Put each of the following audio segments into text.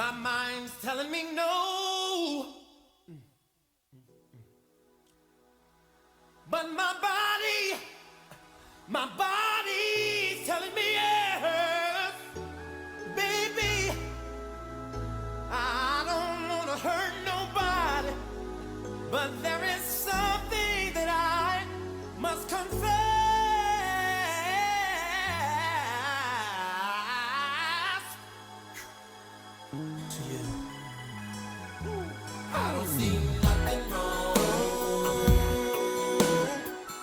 My mind's telling me no, but my body's telling me yes. Baby, I don't want to hurt nobody, but there is something that I must confess to you. I don't see nothing wrong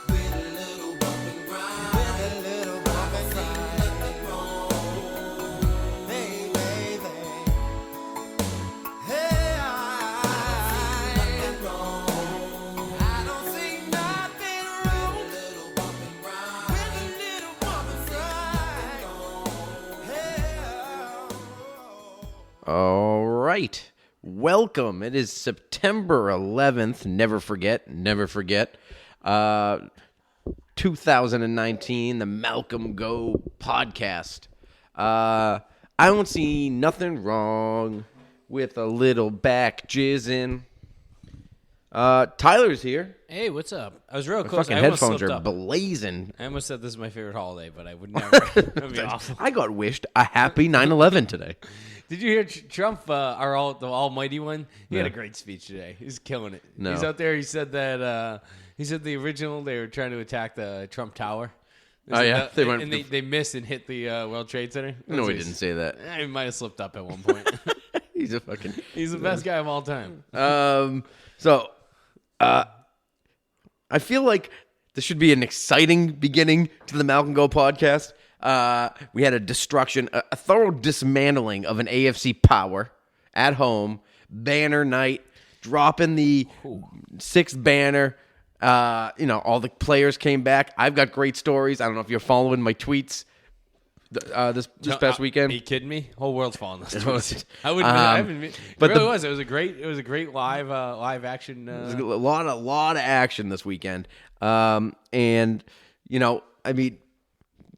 with a little bump and grind. With a little bump and grind. Nothing wrong, baby. Hey, I don't see nothing wrong with a little bump and grind. With a little bump and grind. Hey, All right. Welcome. It is September 11th. Never forget. 2019, the Malcolm Go podcast. I don't see nothing wrong with a little back jizzing. Tyler's here. Hey, what's up? I was real My close. fucking I almost headphones slipped are up. blazing. I almost said this is my favorite holiday, but I would never. That would be awful. I got wished a happy 9/11 today. Did you hear Trump, the almighty one? He had Yeah. a great speech today. He's killing it. No. He's out there. He said that the original, they were trying to attack the Trump Tower. Oh, yeah? They went, they missed and hit the World Trade Center. No, he didn't say that. He might have slipped up at one point. He's a fucking... He's the best guy of all time. I feel like this should be an exciting beginning to the Malcolm Go podcast. We had a destruction, a thorough dismantling of an AFC power at home, banner night, dropping the sixth banner. All the players came back. I've got great stories. I don't know if you're following my tweets this past weekend. Are you kidding me? Whole world's falling this. was- I wouldn't. but It really the- was. It was a great live action. There's a lot of action this weekend.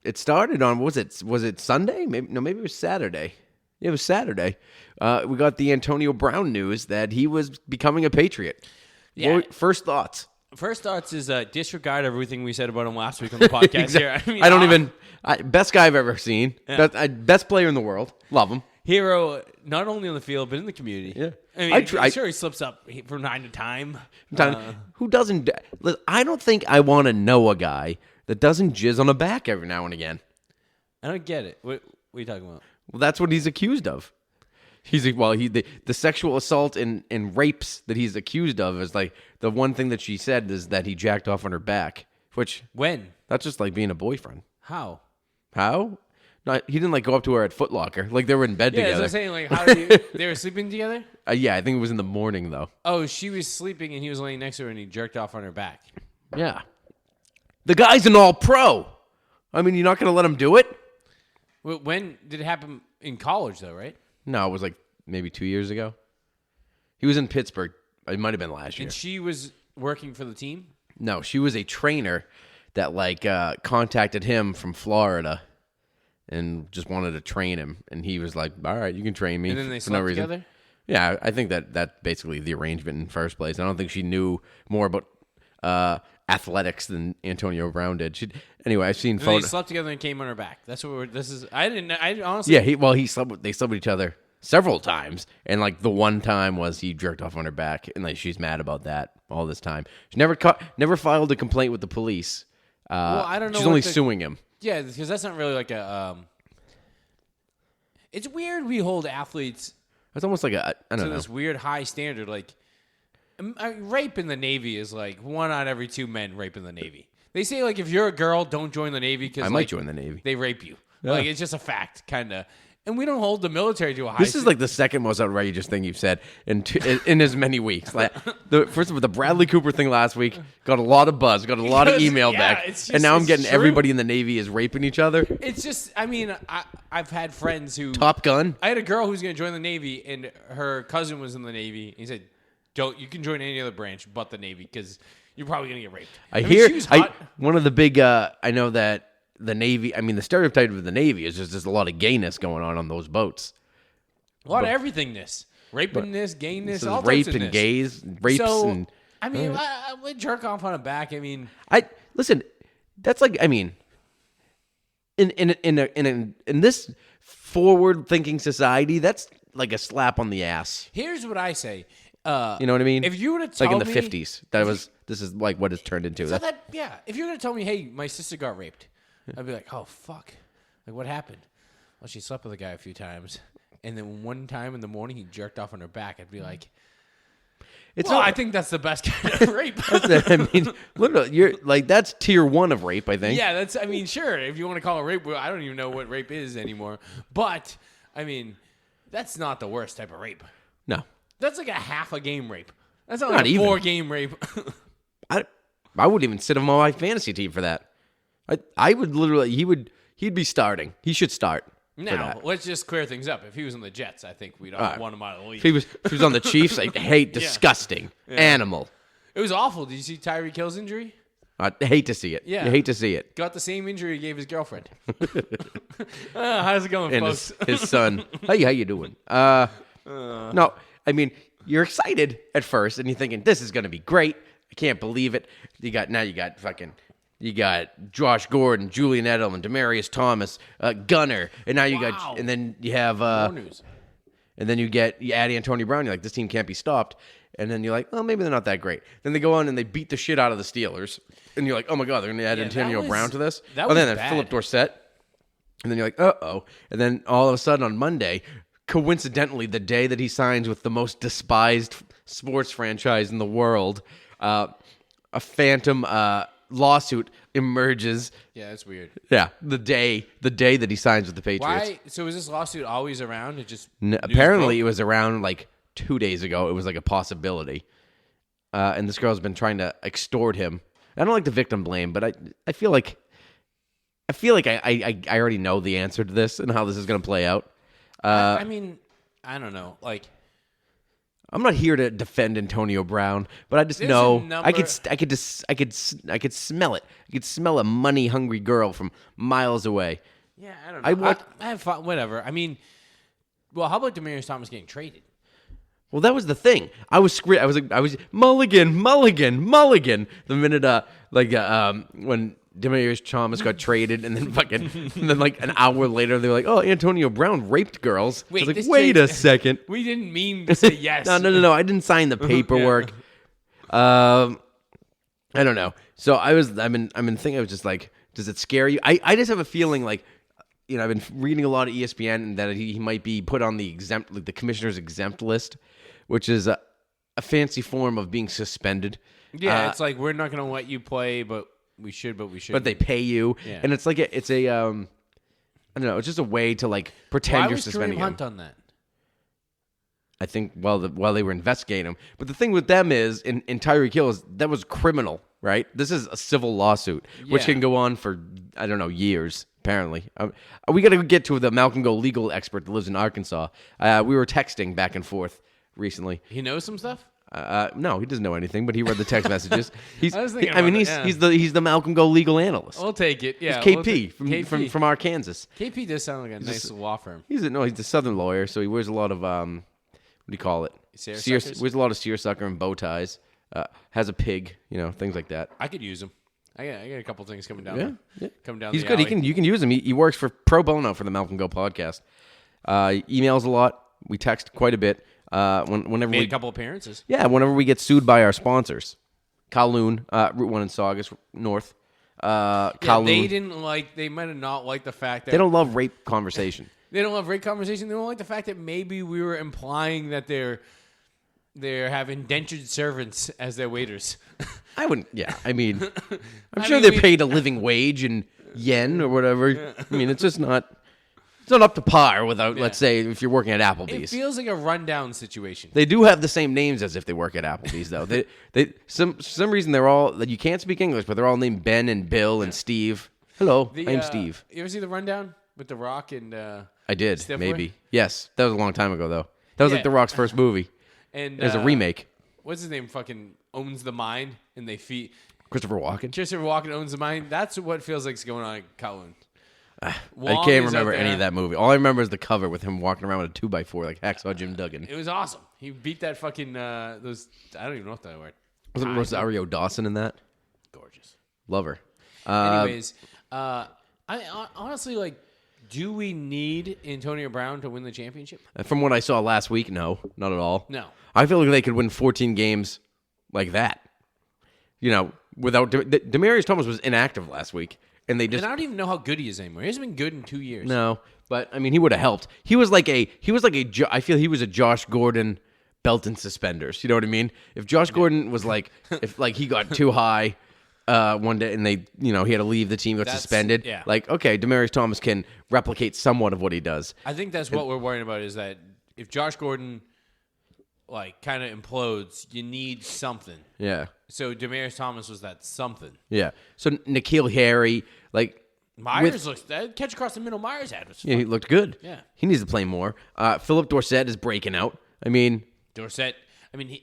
It started on, was it Sunday? Maybe it was Saturday. Yeah, it was Saturday. We got the Antonio Brown news that he was becoming a Patriot. Yeah. First thoughts. First thoughts is disregard everything we said about him last week on the podcast. Exactly. Here, I don't even. Best guy I've ever seen. Yeah. Best player in the world. Love him. hero, not only on the field but in the community. Yeah. I mean, I'm sure he slips up from time to time. Who doesn't? I don't think I want to know a guy that doesn't jizz on a back every now and again. I don't get it. What are you talking about? Well, that's what he's accused of. The sexual assault and rapes that he's accused of is like the one thing that she said is that he jacked off on her back, which When? that's just like being a boyfriend. How? How? No, he didn't like go up to her at Foot Locker. Like they were in bed Yeah, together. that's what I'm saying. Like, how did they were sleeping together? Yeah, I think it was in the morning though. Oh, she was sleeping and he was laying next to her and he jerked off on her back. Yeah. The guy's an all-pro. I mean, you're not going to let him do it? When did it happen? In college, though, right? No, it was like maybe 2 years ago. He was in Pittsburgh. It might have been last year. And she was working for the team? No, she was a trainer that contacted him from Florida and just wanted to train him. And he was like, all right, you can train me. And then they for no slept reason. together? Yeah, I think that's basically the arrangement in the first place. I don't think she knew more about athletics than Antonio Brown did. Anyway, I've seen And they photos. slept together and came on her back. That's what this is. I honestly. Yeah, they slept with each other several times, and like the one time was he jerked off on her back, and like she's mad about that all this time. She never filed a complaint with the police. Well, I don't know She's what only the- suing him. Yeah, because that's not really like a. It's weird we hold athletes It's almost like I to don't know. this weird high standard. Like, rape in the Navy is like 1 out of every 2 men rape in the Navy. They say like if you're a girl, don't join the Navy because I might join the Navy. They rape you. Yeah. Like it's just a fact, kind of. And we don't hold the military to a high. This is like the second most outrageous thing you've said in as many weeks. Like first of all, the Bradley Cooper thing last week got a lot of buzz, got a lot of Because, email yeah, back, it's just- and now I'm it's getting true. everybody in the Navy is raping each other. It's just. I mean, I've had friends who. Top Gun. I had a girl who's going to join the Navy, and her cousin was in the Navy. He said, "Don't. You can join any other branch but the Navy because you're probably going to get raped." I mean, hear she was hot. one of the big. I know that the Navy. I mean, the stereotype of the Navy is just there's a lot of gayness going on those boats. A lot of everythingness. Rapingness, gayness, all rape types of and gays, rapes So, and I mean, I would jerk off on a back. I mean, listen. That's like, I mean, in this forward thinking society, that's like a slap on the ass. here's what I say. You know what I mean? If you were to tell like in the me, 50s, this is like what it's turned into. So if you were to tell me, hey, my sister got raped, I'd be like, oh fuck, like what happened? Well, she slept with a guy a few times, and then one time in the morning he jerked off on her back. I'd be like, I think that's the best kind of rape. I mean, literally, you're like, that's tier 1 of rape, I think. Yeah, I mean, sure, if you want to call it rape, I don't even know what rape is anymore. But I mean, that's not the worst type of rape. No. That's like a half a game rape. That's not Not like a even. 4-game rape. I wouldn't even sit him on my fantasy team for that. I would literally, he'd be starting. He should start. Now, let's just clear things up. If he was on the Jets, I think we'd all want him out of the league. If he was on the Chiefs, I hate disgusting animal. It was awful. Did you see Tyreek Hill's injury? I hate to see it. Yeah. You hate to see it. Got the same injury he gave his girlfriend. How's it going, And folks? his son. Hey, how you doing? No, I mean, you're excited at first, and you're thinking, this is going to be great. I can't believe it. You got Josh Gordon, Julian Edelman, Demaryius Thomas, Gunner, and now and then you have More news. and then you add Antonio Brown. You're like, this team can't be stopped. And then you're like, well, maybe they're not that great. Then they go on and they beat the shit out of the Steelers, and you're like, oh my god, they're going to add Antonio Brown to this. That was then bad. Philip Dorsett, and then you're like, uh-oh. And then all of a sudden on Monday, coincidentally, the day that he signs with the most despised sports franchise in the world, a phantom lawsuit emerges. Yeah, that's weird. Yeah, the day that he signs with the Patriots. Why? So is this lawsuit always around? It just Apparently, it was around like 2 days ago. It was like a possibility, and this girl's been trying to extort him. I don't like the victim blame, but I feel like I already know the answer to this and how this is going to play out. I mean, I don't know. Like, I'm not here to defend Antonio Brown, but I just There's know a number- I could smell it. I could smell a money hungry girl from miles away. yeah, I don't know. I have fun. Whatever. I mean, well, how about Demaryius Thomas getting traded? Well, that was the thing. I was Mulligan. The minute when Demaryius Thomas got traded, and then like an hour later, they were like, "Oh, Antonio Brown raped girls." I was like, "Wait a second." We didn't mean to say yes. No. I didn't sign the paperwork. I don't know. So I've been thinking. I was just like, does it scare you? I just have a feeling like, I've been reading a lot of ESPN and that he might be put on the the commissioner's exempt list, which is a fancy form of being suspended. Yeah, it's like we're not going to let you play, but we should. But they pay you, Yeah. and it's like I don't know. It's just a way to like pretend Why you're was suspending Kareem him. Hunt on that? I think while they were investigating him. But the thing with them is in Tyreek Hill is that was criminal, right? This is a civil lawsuit, which Yeah. can go on for I don't know years. Apparently, we got to get to the Malcolm Go legal expert that lives in Arkansas. We were texting back and forth recently. He knows some stuff. No, he doesn't know anything, but he read the text messages. I was thinking about he's the Malcolm Go legal analyst. We'll take it. Yeah, It's we'll KP from Arkansas. KP does sound like a nice law firm. He's a Southern lawyer, so he wears a lot of what do you call it? Seersuckers? Wears a lot of seersucker and bow ties. Has a pig, things like that. I could use him. I got a couple things coming down. Yeah. Coming down. He's the good. alley. You can use him. He works for pro bono for the Malcolm Go podcast. Emails a lot. We text quite a bit. Whenever Made we a couple appearances. whenever we get sued by our sponsors, Kowloon, Route 1 in Saugus North. Kowloon. They might have not liked the fact that They don't love rape conversation. They don't love rape conversation. They don't like the fact that maybe we were implying that they're have indentured servants as their waiters. I wouldn't. Yeah, I mean, I'm I sure mean, they're we- paid a living wage in yen or whatever. I mean, it's just not. It's not up to par without. Let's say if you're working at It Applebee's. feels like a rundown situation. They do have the same names as if they work at Applebee's, though. They for some reason they're all that you can't speak English, but they're all named Ben and Bill and Steve. Hello, I'm Steve. You ever see the rundown with The Rock and I did Stifler? maybe. Yes, that was a long time ago though. That was Yeah. like The Rock's first movie. and There's a remake. What's his name? Fucking owns the mind, and they feed Christopher Walken. Christopher Walken owns the mind. That's what feels like is going on at Kowloon. I Wong can't is remember out any there. of that movie. All I remember is the cover with him walking around with a 2x4 like Hacksaw Jim Duggan. It was awesome. He beat that fucking those. I don't even know what that word. Was it Rosario Dawson in that? Gorgeous. Love her. Anyways, I honestly like. Do we need Antonio Brown to win the championship? From what I saw last week, no, not at all. No. I feel like they could win 14 games like that. Without Demaryius Thomas was inactive last week, and they just And I don't even know how good he is anymore. He hasn't been good in 2 years. no. But I mean, he would have helped. He was like a I feel he was a Josh Gordon belt and suspenders. You know what I mean? If Josh Gordon was like if like he got too high one day and they he had to leave the team, got suspended. Yeah. Like okay, Demaryius Thomas can replicate somewhat of what he does. I think that's what we're worrying about is that if Josh Gordon like kind of implodes, you need something. Yeah. So Demaryius Thomas was that something. Yeah. So N'Keal Harry, like Myers looks that catch across the middle. Myers had was yeah, he looked good. Yeah. He needs to play more. Philip Dorsett is breaking out. I mean, Dorsett. I mean,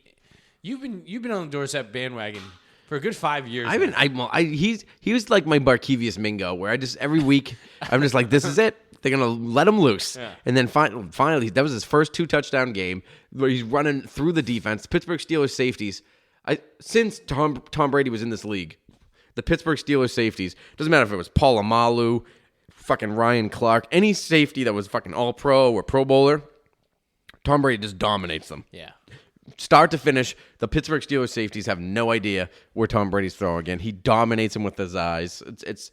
you've been on the Dorsett bandwagon for a good 5 years. he was like my Barkevius Mingo, where I just every week I'm just like, this is it. They're gonna let him loose, Yeah. and then finally that was his first 2-touchdown game where he's running through the defense. Pittsburgh Steelers safeties. Since Tom Brady was in this league, the Pittsburgh Steelers safeties, doesn't matter if it was Paul Amalu, fucking Ryan Clark, any safety that was fucking all pro or pro bowler, Tom Brady just dominates them. Yeah. Start to finish, the Pittsburgh Steelers safeties have no idea where Tom Brady's throwing again. He dominates them with his eyes. It's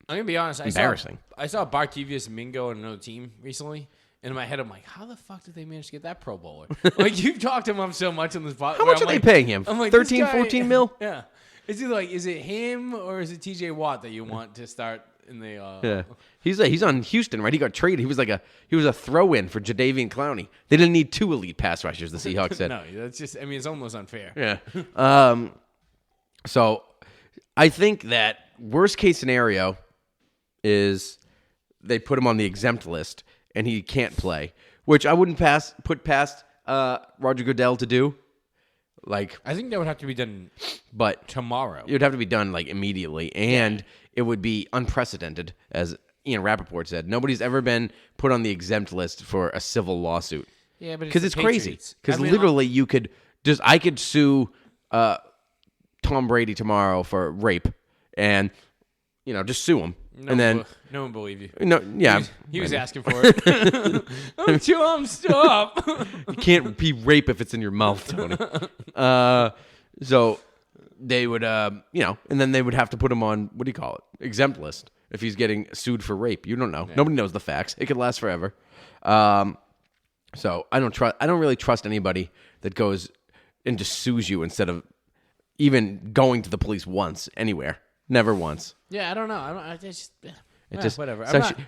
I'm gonna be honest. embarrassing. I saw Barkevius Mingo on another team recently. And in my head, I'm like, how the fuck did they manage to get that Pro Bowler? Like, you've talked him up so much on this podcast. How much are they paying him? I'm like, 13, this guy- 14 mil? Yeah. Is it him or is it TJ Watt that you want to start in the Yeah, he's on Houston, right? He got traded. He was a throw-in for Jadeveon Clowney. They didn't need 2 elite pass rushers. The Seahawks said. No, that's just. I mean, it's almost unfair. Yeah. So I think that worst case scenario is they put him on the exempt list and he can't play, which I wouldn't put past Roger Goodell to do. Like, I think that would have to be done but tomorrow. it would have to be done like immediately, and it would be unprecedented, as Ian Rappaport said. Nobody's ever been put on the exempt list for a civil lawsuit. Yeah, but Because it's crazy. Patriots. Because I mean, literally, I could sue Tom Brady tomorrow for rape, and just sue him, and then no one believe you. He was asking for it. Stop. You can't be rape if it's in your mouth, Tony. So they would, and then they would have to put him on, what do you call it? Exempt list if he's getting sued for rape. You don't know. Yeah. Nobody knows the facts. It could last forever. So I don't really trust anybody that goes and just sues you instead of even going to the police once anywhere. Never once. Yeah, I don't know. I just whatever.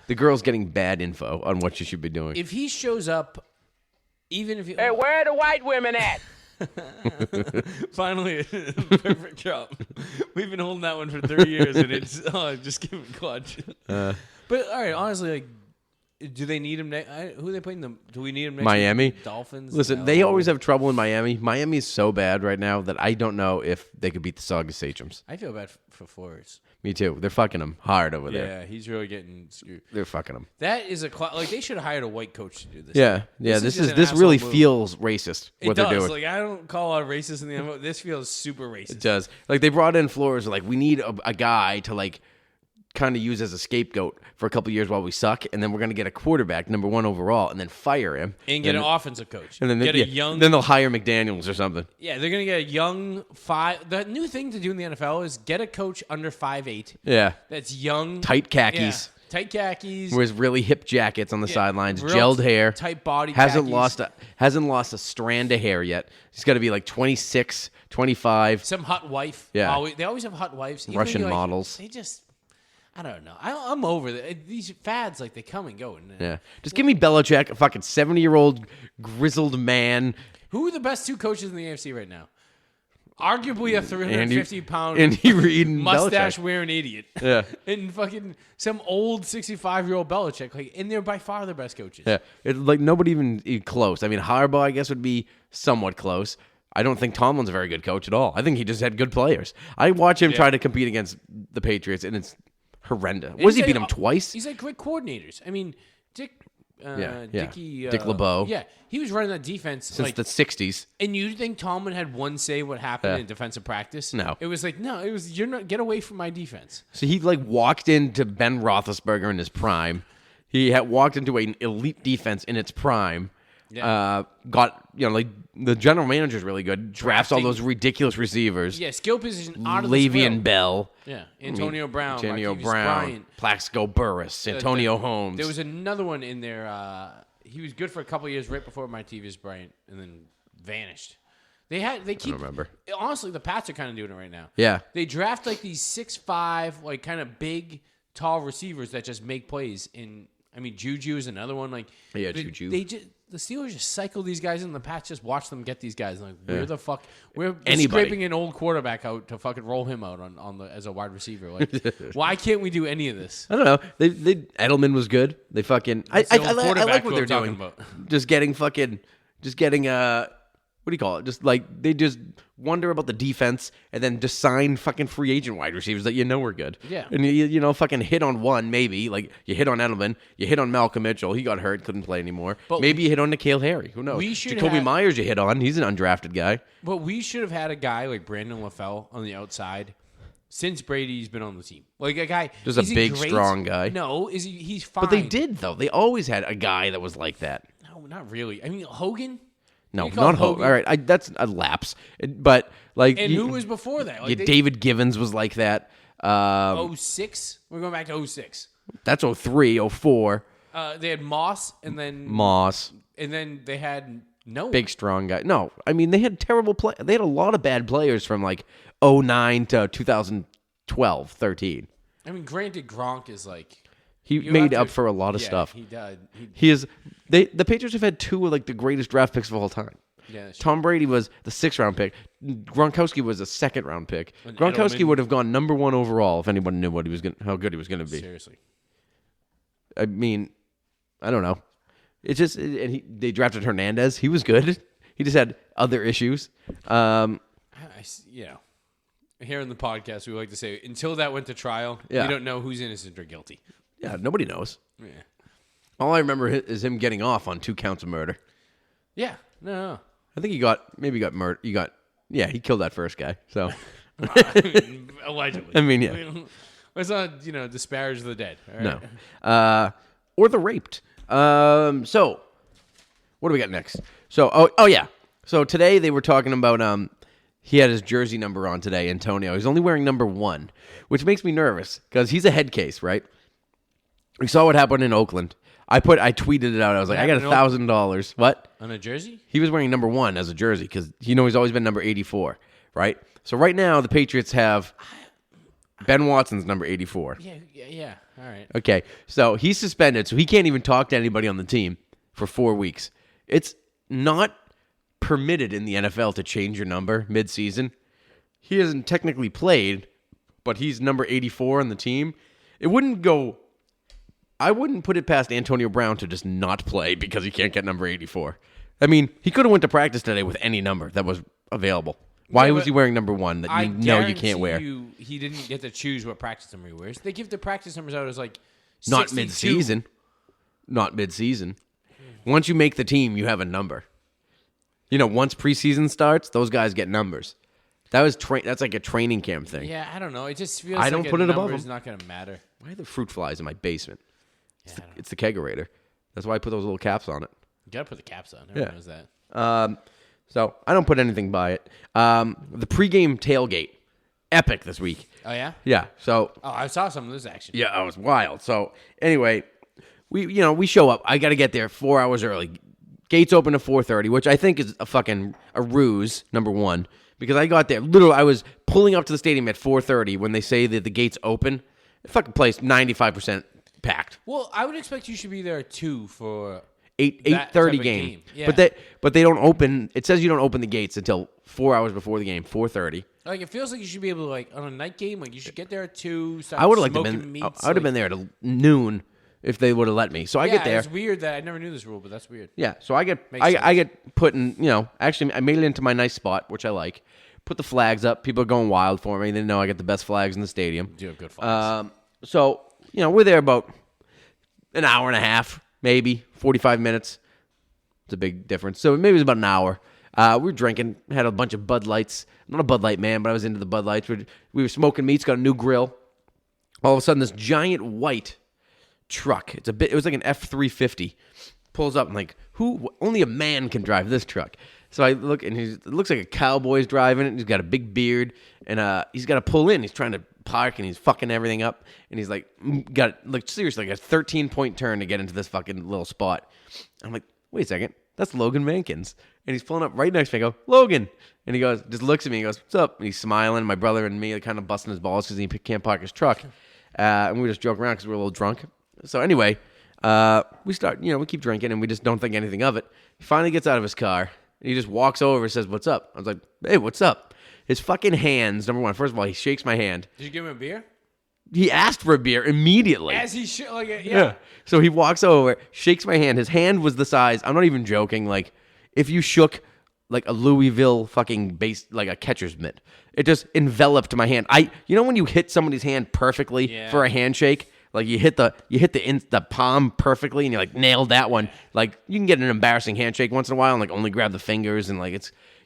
The girl's getting bad info on what she should be doing. If he shows up, even if he... Hey, where are the white women at? Finally, perfect job. We've been holding that one for 3 years, and it's just giving clutch. But all right, honestly, like, do they need him? Who are they playing? Do we need him next Miami? week? Dolphins. Listen, No. they always have trouble in Miami. Miami is so bad right now that I don't know if they could beat the Saugus Sachems. I feel bad for Flores. Me too. They're fucking him hard over there. Yeah, he's really getting screwed. They're fucking him. That is like they should have hired a white coach to do this. Yeah, yeah. This This is this an really asshole move. feels racist. It What does. they're doing. Like I don't call out racist in the NFL. This feels super racist. It does. Like they brought in Flores. Like we need a guy to like kind of use as a scapegoat for a couple years while we suck, and then we're gonna get a quarterback, number 1 overall, and then fire him And get an offensive coach. And then get yeah, a young. Then they'll hire McDaniels or something. Yeah, they're gonna get a young The new thing to do in the NFL is get a coach under 5'8". Yeah. That's young, Tight khakis. Yeah, tight khakis. Wears really hip jackets on the sidelines, real gelled hair, tight body. hasn't khakis. lost a strand of hair yet. He's got to be like 26, 25. Some hot wife. Yeah. They always have hot wives. Even Russian though, like, models. They just, I don't know. I'm over these fads. Like they come and go. Yeah, just give me Belichick, a fucking 70-year-old grizzled man. Who are the best 2 coaches in the AFC right now? Arguably a 350-pound Andy Reid and mustache Belichick. wearing idiot. Yeah. And fucking some old 65-year-old Belichick. Like, and they're by far the best coaches. Yeah, it's like nobody even close. I mean, Harbaugh, I guess, would be somewhat close. I don't think Tomlin's a very good coach at all. I think he just had good players. I watch him try to compete against the Patriots, and it's horrendous. Was he beat him twice? He's like great coordinators. I mean, Dick LeBeau. Yeah, he was running that defense Since the 60s. And you think Tomlin had one say what happened in defensive practice? No. It was like, no, it was, you're not, get away from my defense. So he walked into Ben Roethlisberger in his prime. He had walked into an elite defense in its prime. Yeah. Got, the general manager's really good. Drafts all those ridiculous receivers. Yeah, skill position out of the Le'Veon Bell. Yeah, Antonio Brown. Antonio Marquise Brown. Bryant. Plaxico Burress. Antonio Holmes. There was another one in there. He was good for a couple of years right before Marquise Bryant, and then vanished. They keep. I don't remember. Honestly, the Pats are kind of doing it right now. Yeah. They draft like these 6'5", kind of big, tall receivers that just make plays. Juju is another one. Juju. The Steelers just cycle these guys in. The Pats just watch them get these guys. Where the fuck? We're Anybody. scraping an old quarterback out to fucking roll him out as a wide receiver. Why can't we do any of this? I don't know. Edelman was good. They fucking. I like what they're doing. About. Just getting what do you call it? Just they just wonder about the defense and then just sign fucking free agent wide receivers that are good. Yeah. And you fucking hit on one maybe. Like you hit on Edelman, you hit on Malcolm Mitchell. He got hurt, couldn't play anymore. But maybe you hit on N'Keal Harry. Who knows? Jacoby Myers you hit on. He's an undrafted guy. But we should have had a guy like Brandon LaFell on the outside since Brady's been on the team. Like a guy. Just a big, strong guy. No, he's fine. But they did though. They always had a guy that was like that. No, not really. Hogan. No, not Hogan. All right, that's a lapse. But who was before that? David Givens was like that. 06? We're going back to 06. That's 03, 04. They had Moss, and then and then they had no big strong guy. No, they had terrible play. They had a lot of bad players from 09 to 2012, 13. Granted, Gronk is he made up for a lot of stuff. He did. The Patriots have had two of the greatest draft picks of all time. Yeah, Tom Brady was the 6th round pick. Gronkowski was a 2nd round pick. And Gronkowski Edelman, would have gone number 1 overall if anyone knew how good he was going to be. Seriously. I don't know. It's just they drafted Hernandez. He was good. He just had other issues. Here in the podcast, we like to say until that went to trial, we don't know who's innocent or guilty. Yeah, nobody knows. Yeah. All I remember is him getting off on 2 counts of murder. Yeah. No. I think he got murdered. He killed that first guy. So allegedly. Yeah. Let's not, disparage the dead. All right? No. Or the raped. So what do we got next? So yeah. So today they were talking about he had his jersey number on today, Antonio. He's only wearing number 1, which makes me nervous because he's a head case, right? We saw what happened in Oakland. I tweeted it out. I was like, I got $1,000. What? On a jersey? He was wearing number 1 as a jersey because he's always been number 84, right? So right now the Patriots have Ben Watson's number 84. Yeah. All right. Okay, so he's suspended, so he can't even talk to anybody on the team for 4 weeks. It's not permitted in the NFL to change your number mid-season. He hasn't technically played, but he's number 84 on the team. I wouldn't put it past Antonio Brown to just not play because he can't get number 84. He could have went to practice today with any number that was available. Why was he wearing number 1 that you can't wear? He didn't get to choose what practice number he wears. They give the practice numbers out as 62. Not mid-season. Not mid-season. Once you make the team, you have a number. Once preseason starts, those guys get numbers. That's like a training camp thing. Yeah, I don't know. It just feels I don't put it above It's him. not going to matter. Why are there fruit flies in my basement? It's the kegerator. That's why I put those little caps on it. You got to put the caps on. Everyone knows that. So I don't put anything by it. The pregame tailgate, epic this week. Oh, yeah? Yeah. So. Oh, I saw some of this action. Yeah, it was wild. So anyway, we show up. I got to get there 4 hours early. Gates open at 4:30, which I think is a ruse. Number 1, because I got there. Literally, I was pulling up to the stadium at 4:30 when they say that the gates open. The fucking place 95% packed. Well, I would expect you should be there too for 8:30 game. Yeah. But they don't open. It says you don't open the gates until 4 hours before the game, 4:30. It feels like you should be able to on a night game. You should get there at 2. I would have liked to been. I would have been there at noon if they would have let me. So I get there. It's weird that I never knew this rule, but that's weird. Yeah. So I get put in. Actually, I made it into my nice spot, which I like. Put the flags up. People are going wild for me. They know I get the best flags in the stadium. You have good flags. So, we're there about an hour and a half, maybe 45 minutes. It's a big difference. So maybe it was about an hour. We were drinking, had a bunch of Bud Lights. I'm not a Bud Light man, but I was into the Bud Lights. We were smoking meats, got a new grill. All of a sudden, this giant white truck. It was like an F-350. Pulls up and like, only a man can drive this truck. So I look and it looks like a cowboy's driving it. He's got a big beard and he's got to pull in. He's trying to park and he's fucking everything up. And he's like, seriously, like a 13-point turn to get into this fucking little spot. I'm like, wait a second, that's Logan Mankins. And he's pulling up right next to me. I go, Logan. And he just looks at me and goes, what's up? And he's smiling. My brother and me are kind of busting his balls because he can't park his truck. And we just joke around because we're a little drunk. So anyway, we start, we keep drinking and we just don't think anything of it. He finally gets out of his car. And he just walks over and says, what's up? I was like, hey, what's up? His fucking hands, number one. First of all, he shakes my hand. Did you give him a beer? He asked for a beer immediately. As he should, yeah. So he walks over, shakes my hand. His hand was the size, I'm not even joking, like if you shook like a Louisville fucking base, like a catcher's mitt. It just enveloped my hand. When you hit somebody's hand perfectly for a handshake, like you hit the palm perfectly and you like nailed that one. Like you can get an embarrassing handshake once in a while and like only grab the fingers and like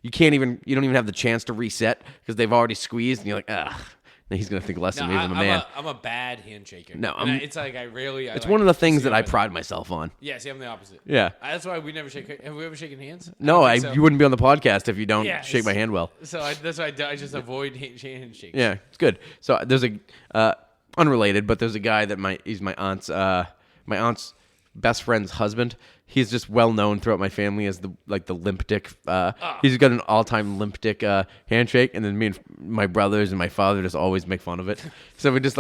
you don't even have the chance to reset because they've already squeezed and you're like, ugh. He's gonna think less of me as a man. I'm a bad handshaker. No, it's like it's one of the things that I pride myself on. Yeah, see, I'm the opposite. Yeah, that's why we never shake. Have we ever shaken hands? No, you wouldn't be on the podcast if you don't shake my hand well. So that's why I just avoid handshakes. Yeah, it's good. So there's unrelated, but there's a guy that he's my aunt's best friend's husband. He's just well known throughout my family as the limp dick. He's got an all-time limp dick handshake, and then me and my brothers and my father just always make fun of it. So we just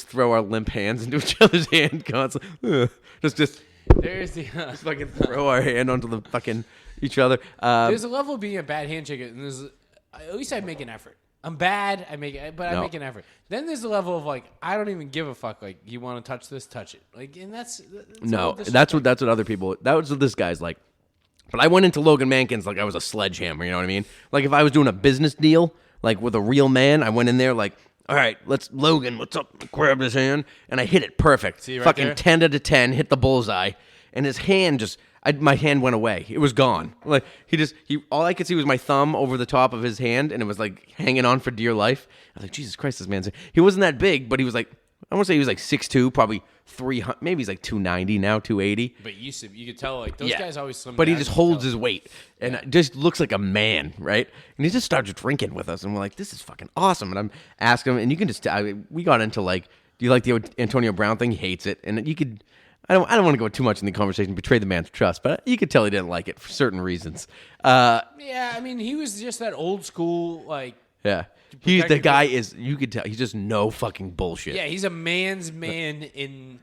throw our limp hands into each other's hand constantly. Just fucking throw our hand onto the fucking each other. There's a level of being a bad handshaker, and at least I make an effort. I'm bad, I make an effort. Then there's the level of like I don't even give a fuck. Like you want to touch this, touch it. Like and that's what other people. That was what this guy's like. But I went into Logan Mankins like I was a sledgehammer. You know what I mean? Like if I was doing a business deal like with a real man, I went in there like, all right, Logan, what's up? Grab his hand, and I hit it perfect. See, right fucking there? 10 out of 10, hit the bullseye, and his hand my hand went away. It was gone. Like all I could see was my thumb over the top of his hand, and it was like hanging on for dear life. I was like, Jesus Christ, this man's. He wasn't that big, but he was like, I want to say he was like 6'2", probably 300. Maybe he's like 290 now, 280. But you could tell like those guys always slim. But he just holds his weight and it just looks like a man, right? And he just starts drinking with us, and we're like, this is fucking awesome. And I'm asking him, and you can just we got into like, do you like the Antonio Brown thing? He hates it, and you could. I don't want to go too much in the conversation, betray the man's trust, but you could tell he didn't like it for certain reasons. Yeah, I mean, he was just that old school, like... Yeah. The guy you could tell, he's just no fucking bullshit. Yeah, he's a man's man in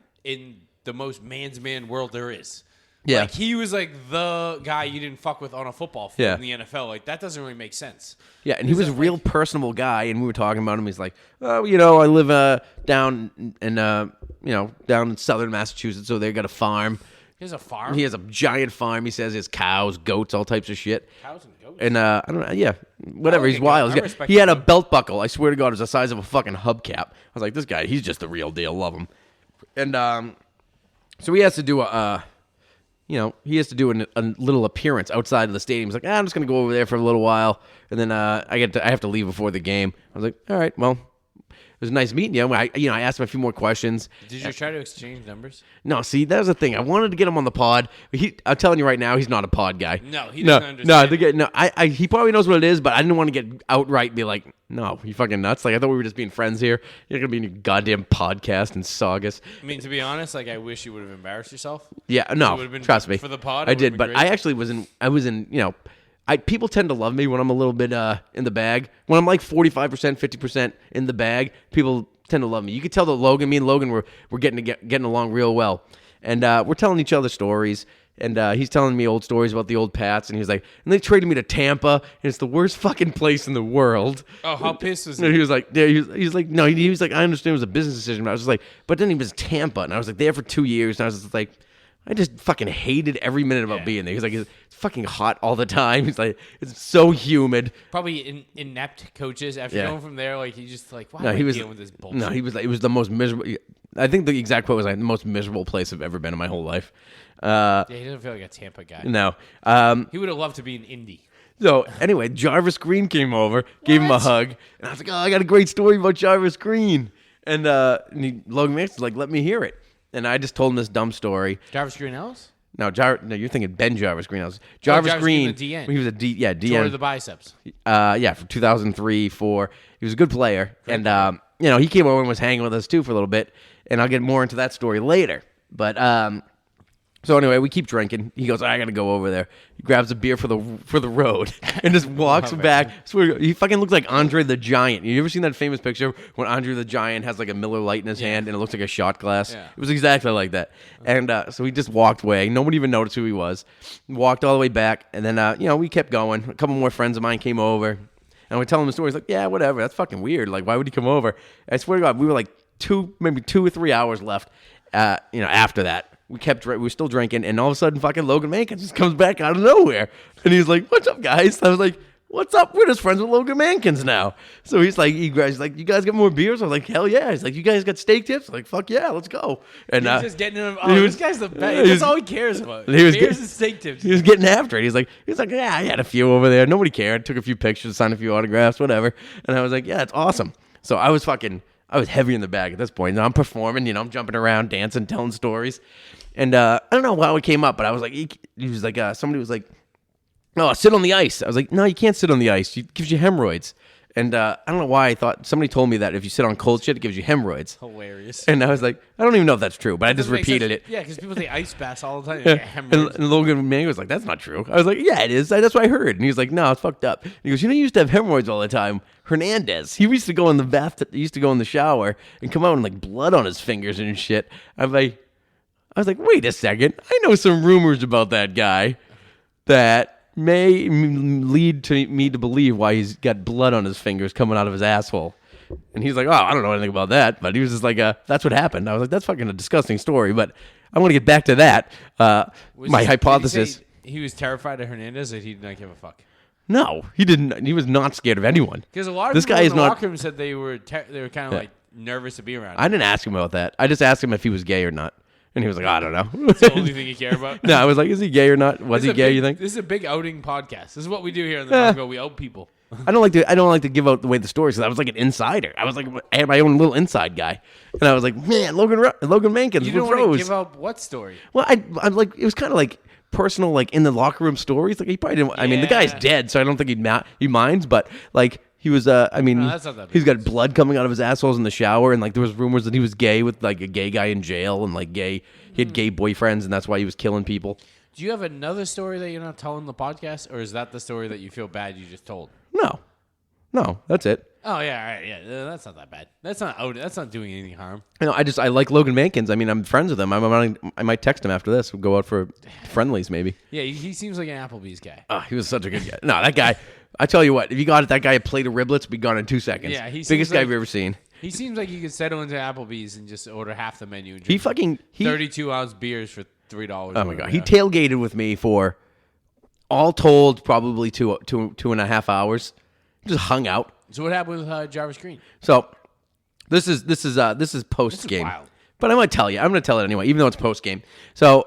the most man's man world there is. Yeah. Like, he was like the guy you didn't fuck with on a football field in the NFL. Like, that doesn't really make sense. Yeah, and he was a real personable guy, and we were talking about him. He's like, oh, I live down in southern Massachusetts, so they got a farm. He has a farm? He has a giant farm. He says he has cows, goats, all types of shit. Cows and goats? And I don't know, yeah, whatever. He's wild. He had a belt buckle. I swear to God, it was the size of a fucking hubcap. I was like, this guy, he's just the real deal. Love him. And so he has to do a little appearance outside of the stadium. He's like, I'm just gonna go over there for a little while, and then I have to leave before the game. I was like, all right, well, it was nice meeting you. I asked him a few more questions. Did you try to exchange numbers? No, see, that was the thing. I wanted to get him on the pod. I'm telling you right now, he's not a pod guy. No, he doesn't understand. He probably knows what it is, but I didn't want to get outright and be like, no, you fucking nuts. Like, I thought we were just being friends here. You're going to be in your goddamn podcast and Saugus. I mean, to be honest, like, I wish you would have embarrassed yourself. Yeah, no, trust me. For the pod? I did, but I actually I was in, people tend to love me when I'm a little bit in the bag. When I'm like 45%, 50% in the bag, people tend to love me. You could tell that me and Logan were getting along real well. And we're telling each other stories. And he's telling me old stories about the old Pats. And he was like, and they traded me to Tampa. And it's the worst fucking place in the world. Oh, how pissed was he? He was like, yeah, he was like, no, he was like, I understand it was a business decision. But I was just like, but then he was Tampa. And I was like there for 2 years. And I was just like, I just fucking hated every minute about Yeah. being there. He's like, it's fucking hot all the time. He's like, it's so humid. Probably inept coaches after Yeah. going from there. Like, he's just like, why No, am he I was dealing with this bullshit? no, he was like, it was the most miserable. I think the exact quote was like the most miserable place I've ever been in my whole life. Yeah, he doesn't feel like a Tampa guy. No. He would have loved to be in Indy. So anyway, Jarvis Green came over, gave him a What? hug, and I was like, "Oh, I got a great story about Jarvis Green." And Logan Manson's like, "Let me hear it." And I just told him this dumb story. Jarvis Green Ellis? No, you're thinking Ben Jarvis Green. Jarvis Jarvis Green, Green, the DN. he was a Tore DN. the biceps. Yeah, from 2003, 4. He was a good player, and he came over and was hanging with us too for a little bit. And I'll get more into that story later. But so anyway, we keep drinking. He goes, I gotta go over there. He grabs a beer for the road and just walks back. Swear, he fucking looks like Andre the Giant. You ever seen that famous picture when Andre the Giant has like a Miller Lite in his hand and it looks like a shot glass? Yeah. It was exactly like that. And so he just walked away. Nobody even noticed who he was. Walked all the way back, and then we kept going. A couple more friends of mine came over, and we tell him the story. He's like, yeah, whatever. That's fucking weird. Like, why would he come over? I swear to God, we were like maybe 2 or 3 hours left. After that. We were still drinking, and all of a sudden, fucking Logan Mankins just comes back out of nowhere, and he's like, "What's up, guys?" I was like, "What's up? We're just friends with Logan Mankins now." So he's like, "You guys "You guys got more beers?" I was like, "Hell yeah!" He's like, "You guys got steak tips?" I'm like, "Fuck yeah, let's go!" And He's just getting him. he was- This guy's the he best. was- That's all he cares about. he was Beers get- and steak tips. he was getting after it. He's like, "Yeah, I had a few over there. Nobody cared. Took a few pictures, signed a few autographs, whatever." And I was like, "Yeah, it's awesome." So I was heavy in the bag at this point. And I'm performing, I'm jumping around, dancing, telling stories. And I don't know how it came up, but I was like, he was like, somebody was like, "Oh, sit on the ice." I was like, "No, you can't sit on the ice. It gives you hemorrhoids." And I don't know why I thought somebody told me that if you sit on cold shit, it gives you hemorrhoids. Hilarious. And I was like, I don't even know if that's true, but I just Doesn't make repeated sense. it. Yeah, because people say ice baths all the time. Yeah. Get hemorrhoids. And Logan Mango was like, "That's not true." I was like, "Yeah, it is. That's what I heard." And he was like, "No, it's fucked up." And he goes, "You know, you used to have hemorrhoids all the time. Hernandez, he used to go in the bath. He used to go in the shower and come out with like blood on his fingers and shit." I was like, "Wait a second. I know some rumors about that guy that may lead to me to believe why he's got blood on his fingers coming out of his asshole." And he's like, "Oh, I don't know anything about that." But he was just like, "That's what happened." I was like, "That's fucking a disgusting story." But I want to get back to that. My hypothesis. Did he say he was terrified of Hernandez, that he did not give a fuck. No, he didn't. He was not scared of anyone. Because a lot of This people guy in is the not. locker room said they were kind of like nervous to be around. I didn't ask him about that. I just asked him if he was gay or not, and he was like, "I don't know." That's the only thing you care about. No, I was like, "Is he gay or not? Was This he is a gay? big- You think?" This is a big outing podcast. This is what we do here in the Marco. We out people. I don't like to give out the way the stories. Because I was like an insider. I was like, I had my own little inside guy, and I was like, "Man, Logan Mankins, You we're don't want to pros." give up what story? Well, I'm like, it was kind of like personal, like in the locker room stories. Like he probably didn't. I mean, the guy's Yeah. dead, so I don't think he minds. But like he was, that's not that he's big. got blood coming out of his assholes in the shower, and like there was rumors that he was gay with like a gay guy in jail, and like he had gay boyfriends, and that's why he was killing people. Do you have another story that you're not telling the podcast, or is that the story that you feel bad you just told? No, that's it. Oh yeah, all right, yeah. That's not that bad. That's not doing any harm. I like Logan Mankins. I mean, I'm friends with him. I might text him after this. We'll go out for friendlies maybe. Yeah, he seems like an Applebee's guy. Oh, he was such a good guy. No, that guy. I tell you what, if you got that guy a plate of riblets, be gone in 2 seconds. Yeah, he seems biggest guy like- I've ever seen. He seems like he could settle into Applebee's and just order half the menu. And He drink fucking 32-ounce beers for $3. Oh my god, he tailgated with me for all told probably two and a half hours. Just hung out. So what happened with Jarvis Green? So this is post game, wild. but I'm gonna tell you. I'm gonna tell it anyway, even though it's post game. So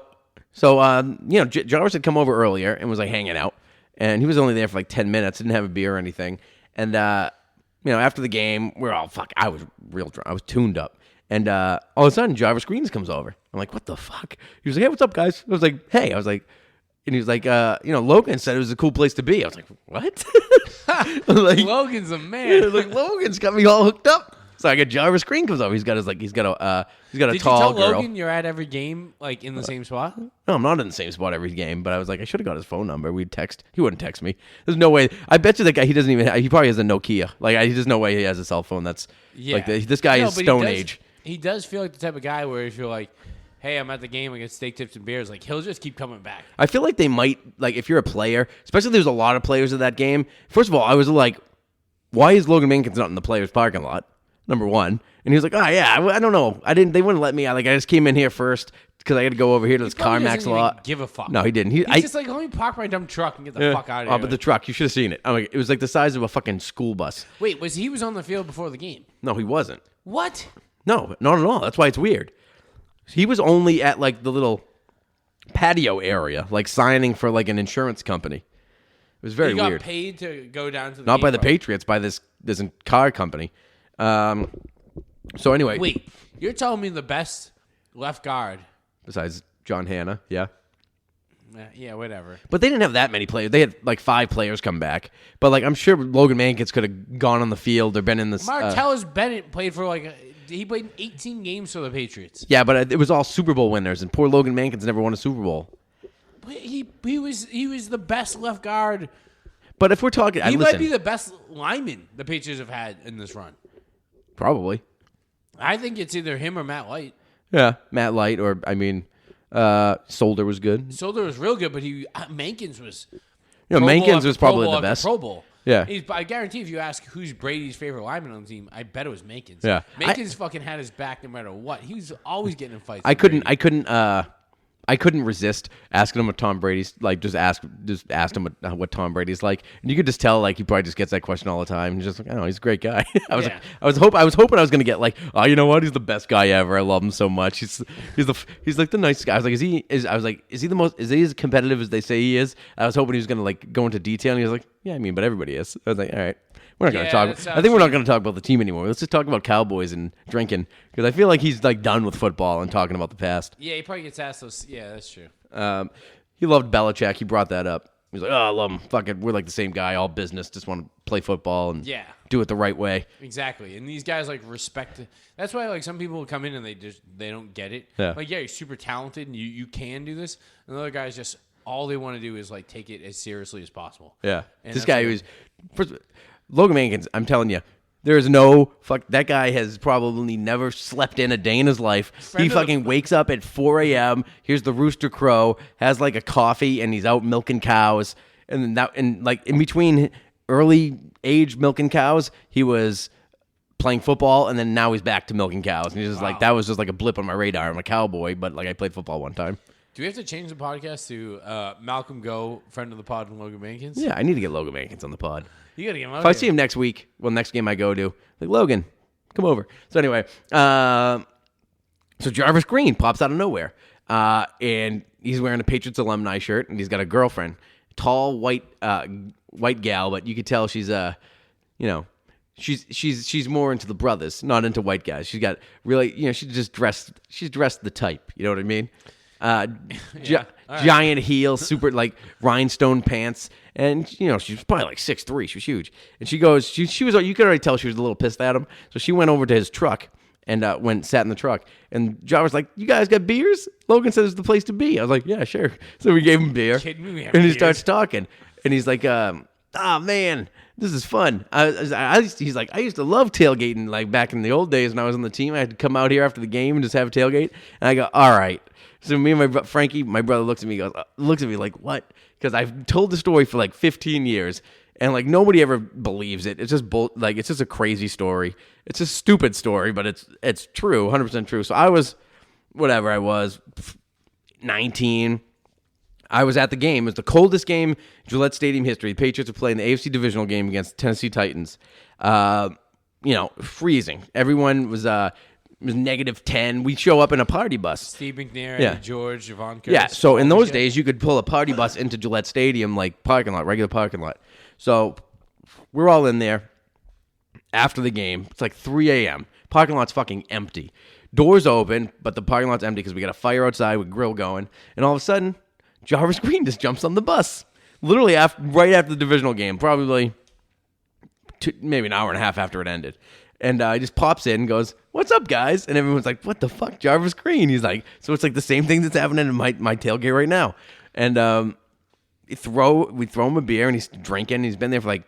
Jarvis had come over earlier and was like hanging out, and he was only there for like 10 minutes. Didn't have a beer or anything, and after the game, we're all I was real drunk. I was tuned up, and all of a sudden Jarvis Green comes over. I'm like, "What the fuck?" He was like, "Hey, what's up, guys?" I was like, "Hey," I was like. And he was like, Logan said it was a cool place to be. I was like, "What?" Like, Logan's a man. like Logan's got me all hooked up. So I got Jarvis Green comes over. He's got a Did tall you tell girl. Logan you're at every game, like in the same spot? No, I'm not in the same spot every game. But I was like, I should have got his phone number. We'd text. He wouldn't text me. There's no way. I bet you that guy. He doesn't even. He probably has a Nokia. Like, there's no way he has a cell phone. That's like this guy is but Stone Age. He does feel like the type of guy where if you're like, hey, I'm at the game, I get steak tips and beers, like he'll just keep coming back. I feel like they might, like, if you're a player, especially if there's a lot of players at that game. First of all, I was like, why is Logan Mankins not in the players' parking lot? number one. And he was like, oh, yeah, I don't know. They wouldn't let me. I just came in here first because I had to go over here to this Probably CarMax doesn't even lot. give a fuck. No, he didn't. He's just like, let me park my dumb truck and get the fuck out of here. Oh, but the truck, you should have seen it. It was like the size of a fucking school bus. Wait, he was on the field before the game? No, he wasn't. What? No, not at all. That's why it's weird. He was only at like the little patio area, like signing for like an insurance company. It was very He got weird. paid to go down to the Not game by the probably. Patriots, by this car company. So anyway, Wait, you're telling me the best left guard? besides John Hanna, yeah. Yeah, whatever. But they didn't have that many players. They had like 5 players come back. But like I'm sure Logan Mankins could have gone on the field or been in this. Martellus Bennett played for he played 18 games for the Patriots. Yeah, but it was all Super Bowl winners, and poor Logan Mankins never won a Super Bowl. But he was the best left guard. But if we're talking, He listen, might be the best lineman the Patriots have had in this run. probably. I think it's either him or Matt Light. Yeah, Matt Light, or Solder was good. Solder was real good, but Mankins was. You know, Pro Bowl Mankins after was Pro probably Bowl the after best. Pro Bowl. Yeah. I guarantee if you ask who's Brady's favorite lineman on the team, I bet it was Mankins. Yeah. Mankins fucking had his back no matter what. He was always getting in fights. I with couldn't. Brady. I couldn't resist asking him what Tom Brady's like. Just asked him what Tom Brady's like, and you could just tell like he probably just gets that question all the time. He's just like, oh, he's a great guy. I was Yeah. like, I was hoping I was gonna get like, oh, you know what? He's the best guy ever. I love him so much. He's like the nicest guy. I was like, is he as competitive as they say he is? I was hoping he was gonna like go into detail, and he was like, yeah, I mean, but everybody is. I was like, all right. We're not going to Yeah, talk. that I sounds think we're not going to talk about the team anymore. Let's just talk about Cowboys and drinking, because I feel like he's like done with football and talking about the past. Yeah, he probably gets asked those. Yeah, that's true. He loved Belichick. He brought that up. He's like, oh, I love him. Fuck it. We're like the same guy, all business. Just want to play football and do it the right way. Exactly. And these guys like respect it. That's why like some people come in and they don't get it. Yeah. Like, yeah, you're super talented and you can do this. And the other guys just all they want to do is like take it as seriously as possible. Yeah. And This that's guy what- was first, Logan Mankins, I'm telling you, there is no fuck. That guy has probably never slept in a day in his life. Friend He of the- fucking wakes up at 4 a.m. Here's the rooster crow, has like a coffee, and he's out milking cows. And then like in between early age milking cows, he was playing football, and then now he's back to milking cows. And he's just like, that was just like a blip on my radar. I'm a cowboy, but like I played football one time. Do we have to change the podcast to Malcolm Go, friend of the pod, and Logan Mankins? Yeah, I need to get Logan Mankins on the pod. You gotta get him out. If I see him next week, next game I go to, like, Logan, come over. So anyway, so Jarvis Green pops out of nowhere, and he's wearing a Patriots alumni shirt, and he's got a girlfriend, tall white gal, but you could tell she's she's more into the brothers, not into white guys. She's got really, she's dressed the type. You know what I mean? Giant heels, super like rhinestone pants, and she's probably like 6'3". She was huge, and she goes, she was. You could already tell she was a little pissed at him, so she went over to his truck and sat in the truck. And John was like, "You guys got beers?" Logan said it's the place to be. I was like, "Yeah, sure." So we gave him beer, Kidding me, we have and he beers. starts talking, and he's like, man, this is fun." He's like, I used to love tailgating, like back in the old days when I was on the team. I had to come out here after the game and just have a tailgate. And I go, all right. So me and Frankie, my brother, looks at me like, what? Because I've told the story for like 15 years, and like nobody ever believes it. It's just it's just a crazy story. It's a stupid story, but it's true, 100% true. So I was 19. I was at the game. It was the coldest game in Gillette Stadium history. The Patriots were playing the AFC divisional game against the Tennessee Titans. Freezing. Everyone was -10. We show up in a party bus. Steve McNair, Yeah. and George, Javon Curtis. Yeah, so in all those these days, you could pull a party bus into Gillette Stadium, like parking lot, regular parking lot. So we're all in there after the game. It's like 3 a.m. Parking lot's fucking empty. Doors open, but the parking lot's empty because we got a fire outside with grill going. And all of a sudden, Jarvis Green just jumps on the bus. Literally right after the divisional game, probably maybe an hour and a half after it ended. And he just pops in and goes, "What's up, guys?" And everyone's like, "What the fuck, Jarvis Green?" He's like, so it's like the same thing that's happening in my tailgate right now. And we throw him a beer, and he's drinking. He's been there for like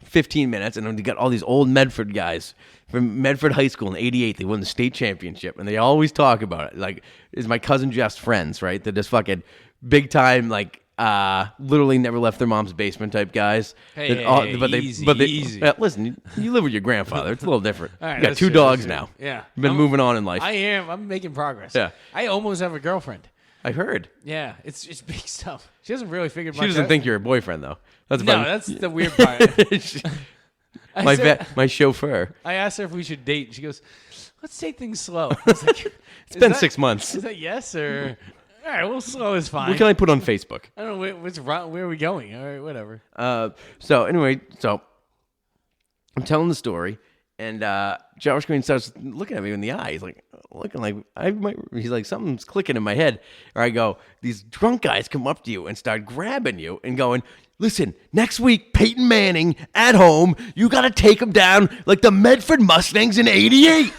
15 minutes, and we got all these old Medford guys from Medford High School in '88. They won the state championship, and they always talk about it. Like, it's my cousin Jeff's friends, right? They're just fucking big time, like literally never left their mom's basement type guys. Hey, easy. Listen, you live with your grandfather. It's a little different. All right, You got that's 2 true, dogs that's true. now. Yeah. You've been moving on in life. I am. I'm making progress. Yeah. I almost have a girlfriend. I heard. Yeah, it's big stuff. She hasn't really figured much She doesn't out. think you're a boyfriend, though. That's No, about that's the weird part. my chauffeur. I asked her if we should date. And she goes, "Let's take things slow." I was like, It's been 6 months. Is that yes or? All right, well, slow is fine. What can I put on Facebook? I don't know what's wrong. Where are we going? All right, whatever. So anyway, I'm telling the story, and Jarvis Green starts looking at me in the eye. He's like, looking like he's like, something's clicking in my head. Or I go, these drunk guys come up to you and start grabbing you and going, listen, next week, Peyton Manning at home, you got to take him down like the Medford Mustangs in '88.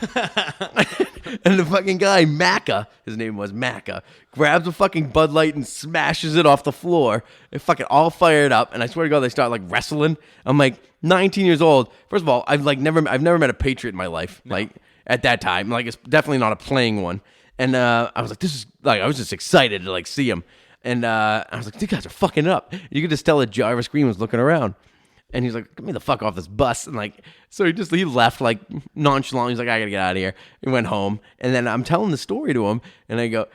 And the fucking guy, Macca, his name was Macca, grabs a fucking Bud Light and smashes it off the floor. It fucking all fired up. And I swear to God, they start like wrestling. I'm like 19 years old. First of all, I've never met a Patriot in my life. No. Like at that time, like it's definitely not a playing one. And I was like, this is like, I was just excited to like see him. And I was like, these guys are fucking up. You could just tell that Jarvis Green was looking around. And he's like, get me the fuck off this bus. And like, so he left like nonchalant. He's like, I gotta get out of here. He went home. And then I'm telling the story to him. And I go,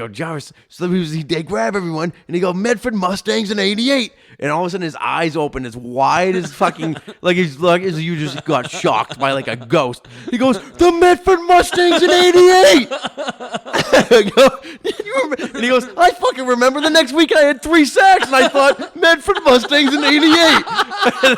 Jarvis, so they grab everyone, and he go, Medford Mustangs in '88, and all of a sudden his eyes open as wide as fucking, like as you just got shocked by like a ghost. He goes, the Medford Mustangs in '88. I go, and he goes, I fucking remember the next week I had 3 sacks, and I thought Medford Mustangs in '88. And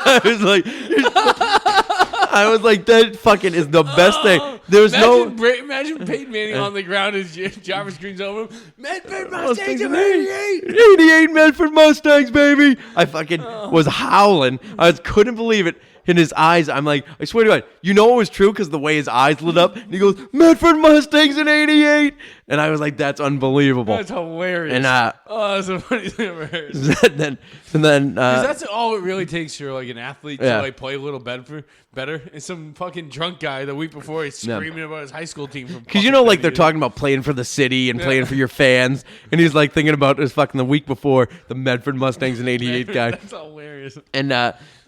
I was like, that fucking is the best thing. There's Imagine Peyton Manning on the ground as Jarvis Green's over him. Medford Mustangs in '88. 88 Medford Mustangs, baby. I fucking was howling. I couldn't believe it. In his eyes, I'm like, I swear to God, you know it was true because the way his eyes lit up. And he goes, Medford Mustangs in '88. And I was like, that's unbelievable. That's hilarious. And that's the funniest thing I've ever heard. then that's all it really takes for like an athlete to like play a little better. And some fucking drunk guy the week before he's screaming about his high school team from. Because you know, like they're talking about playing for the city and playing for your fans, and he's like thinking about his fucking the week before the Medford Mustangs in '88 guy. That's hilarious. And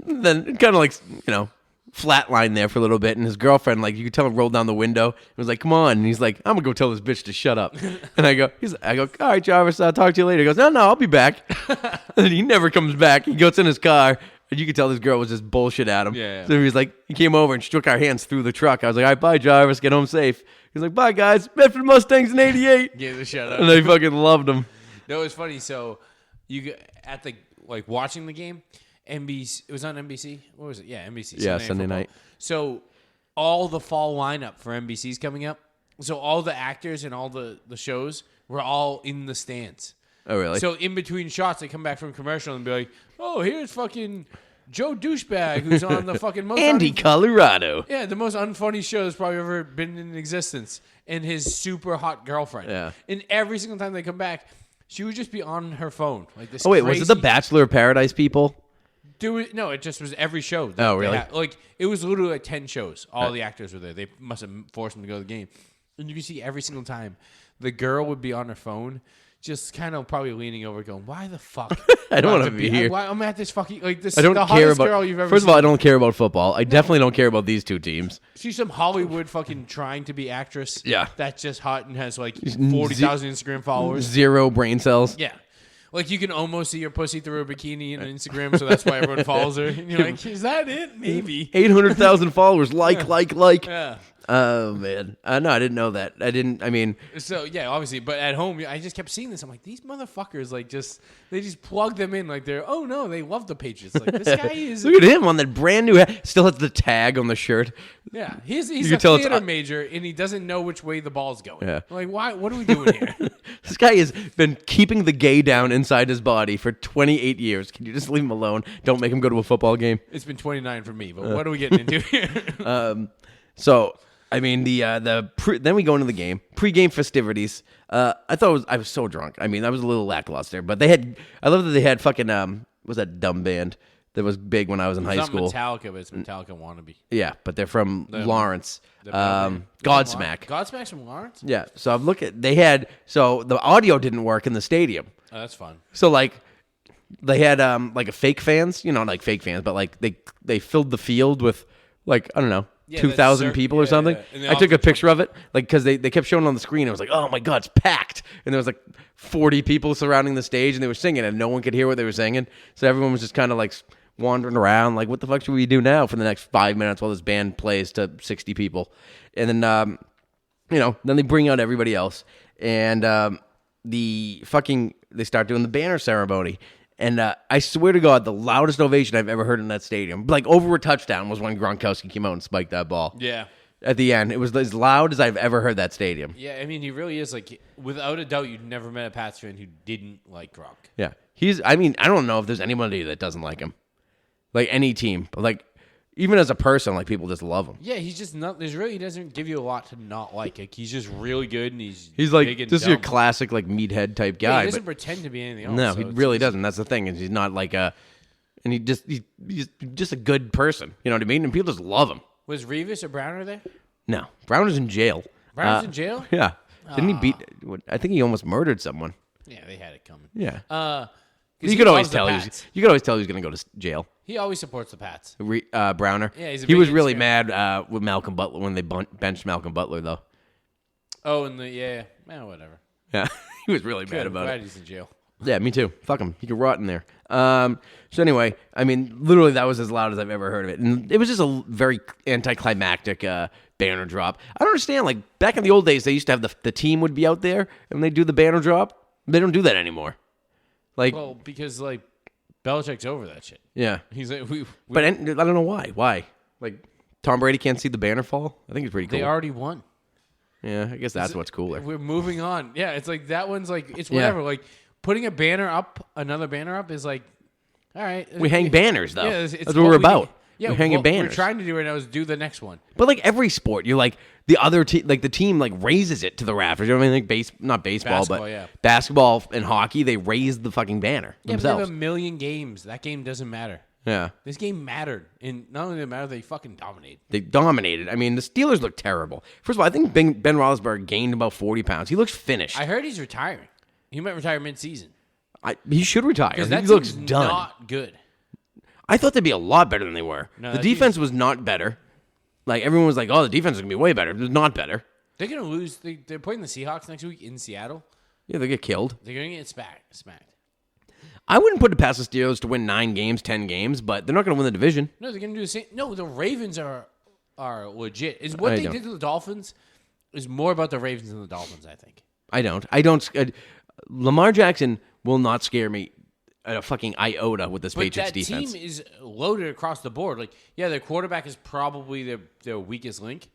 then kind of like flatline there for a little bit, and his girlfriend, like you could tell him, rolled down the window and was like, come on. And he's like, I'm gonna go tell this bitch to shut up. And I go, all right, Jarvis, I'll talk to you later. He goes, no, I'll be back. And he never comes back. He goes in his car, and you could tell this girl was just bullshit at him. Yeah. So he's like, he came over and shook our hands through the truck. I was like, all right, bye, Jarvis, get home safe. He's like, bye, guys, Medford Mustangs in '88. Gave the shut up. And they fucking loved him. That was funny. So you at the watching the game, NBC. It was on NBC. What was it? Yeah, NBC. Yeah, Sunday night. So all the fall lineup for NBC's coming up. So all the actors and all the shows were all in the stands. Oh, really? So in between shots, they come back from commercial and be like, "Oh, here's fucking Joe Douchebag, who's on the fucking most Andy Colorado." Yeah, the most unfunny show that's probably ever been in existence, and his super hot girlfriend. Yeah. And every single time they come back, she would just be on her phone like this. Oh wait, was it the Bachelor of Paradise people? No, it just was every show. Oh, really? Like it was literally like 10 shows. All the actors were there. They must have forced them to go to the game, and you can see every single time the girl would be on her phone. Just kind of probably leaning over, going, "Why the fuck? I don't want to be here. Why, I'm at this fucking like this. I don't the care about. Girl you've ever First seen. of all, I don't care about football. I definitely don't care about these two teams. She's some Hollywood fucking trying to be actress. Yeah, that's just hot and has like 40,000 Instagram followers. 0 brain cells. Yeah, like you can almost see your pussy through a bikini on Instagram, so that's why everyone follows her. And you're like, is that it? Maybe 800,000 followers. Like. Yeah. Oh man, no, I didn't know that. I mean, so yeah, obviously, but at home, I just kept seeing this. I'm like, these motherfuckers, like, they just plug them in, like they're, oh no, they love the Patriots. Like this guy is. Look at him on that brand new. Still has the tag on the shirt. Yeah, he's a theater major, and he doesn't know which way the ball's going. Yeah. Like, why? What are we doing here? This guy has been keeping the gay down inside his body for 28 years. Can you just leave him alone? Don't make him go to a football game. It's been 29 for me, but what are we getting into here? So. I mean, then we go into the game, pre-game festivities. I was so drunk. I mean, I was a little lackluster, but I love that they had fucking, was that dumb band that was big when I was in high school? It's not Metallica, but it's Metallica wannabe. Yeah, but they're from Lawrence. Godsmack. Godsmack's from Lawrence? Yeah, so I'm looking, so the audio didn't work in the stadium. Oh, that's fun. So like they had like a fake fans, not like fake fans, but like they filled the field with like I don't know. Yeah, 2,000 people or something. yeah. And they I took also a picture of it, like because they kept showing it on the screen. I was like, oh my god, it's packed, and there was like 40 people surrounding the stage, and they were singing, and no one could hear what they were singing. So everyone was just kind of like wandering around, like, what the fuck should we do now for the next 5 minutes while this band plays to 60 people? And then, then they bring out everybody else, and they start doing the banner ceremony. And I swear to God, the loudest ovation I've ever heard in that stadium, like over a touchdown, was when Gronkowski came out and spiked that ball. Yeah. At the end, it was as loud as I've ever heard that stadium. Yeah, I mean, he really is like, without a doubt, you've never met a Pats fan who didn't like Gronk. Yeah, I don't know if there's anybody that doesn't like him, like any team, but like even as a person, like people just love him. Yeah, he's just not. He doesn't give you a lot to not like. Like he's just really good, and he's like big and just dumb. your classic like meathead type Yeah, guy. he doesn't but pretend to be anything else. no, so he it's really just- doesn't. That's the thing, is he's not like he's just a good person. You know what I mean? And people just love him. Was Revis or Browner there? No, Brown is in jail. Brown's in jail? Yeah, didn't he beat? I think he almost murdered someone. Yeah, they had it coming. Yeah, 'Cause you he could always loves the tell Pats. you could always tell he was going to go to jail. He always supports the Pats. Browner. Yeah, he's a he big was really Instagram- mad with Malcolm Butler when they benched Malcolm Butler, though. Oh, and whatever. Yeah, he was really mad Good, I'm about glad it. he's in jail. Yeah, me too. Fuck him. He could rot in there. So anyway, I mean, literally that was as loud as I've ever heard of it. And it was just a very anticlimactic banner drop. I don't understand. Like, back in the old days, they used to have the team would be out there and they'd do the banner drop. They don't do that anymore. Like, Well, because like Belichick's over that shit. yeah. He's like, But I don't know why. Why? Like, Tom Brady can't see the banner fall? I think it's pretty cool. they already won. Yeah, I guess that's what's cooler. We're moving on. Yeah, it's like that one's like it's whatever. Like putting a banner up, another banner up is like, all right. We hang banners, though. Yeah, that's what we're about. Yeah, we're hanging what banners. we're trying to do right now is do the next one. But like every sport, you're like the other team, like the team, like raises it to the rafters. You know what I mean? Like not baseball, Basketball, but yeah. basketball and hockey, they raise the fucking banner Yeah, but they themselves. have a million games. That game doesn't matter. Yeah, This game mattered, and not only did it matter, they fucking dominated. they dominated. I mean, the Steelers look terrible. First of all, I think Ben Roethlisberger gained about 40 pounds. He looks finished. I heard he's retiring. He might retire mid-season He should retire. because He that looks team's done. not good. I thought they'd be a lot better than they were. No, the that defense was not better. Like everyone was like, "Oh, the defense is gonna be way better." It was not better. They're gonna lose. They're playing the Seahawks next week in Seattle. Yeah, they get killed. They're gonna get smacked. I wouldn't put it past the Steelers to win 9 games, 10 games, but they're not gonna win the division. No, they're gonna do the same. No, the Ravens are legit. Is what they did to the Dolphins is more about the Ravens than the Dolphins. I think. I don't. Lamar Jackson will not scare me at a fucking iota with this But Patriots that defense. team is loaded across the board. Like, yeah, their quarterback is probably their weakest link,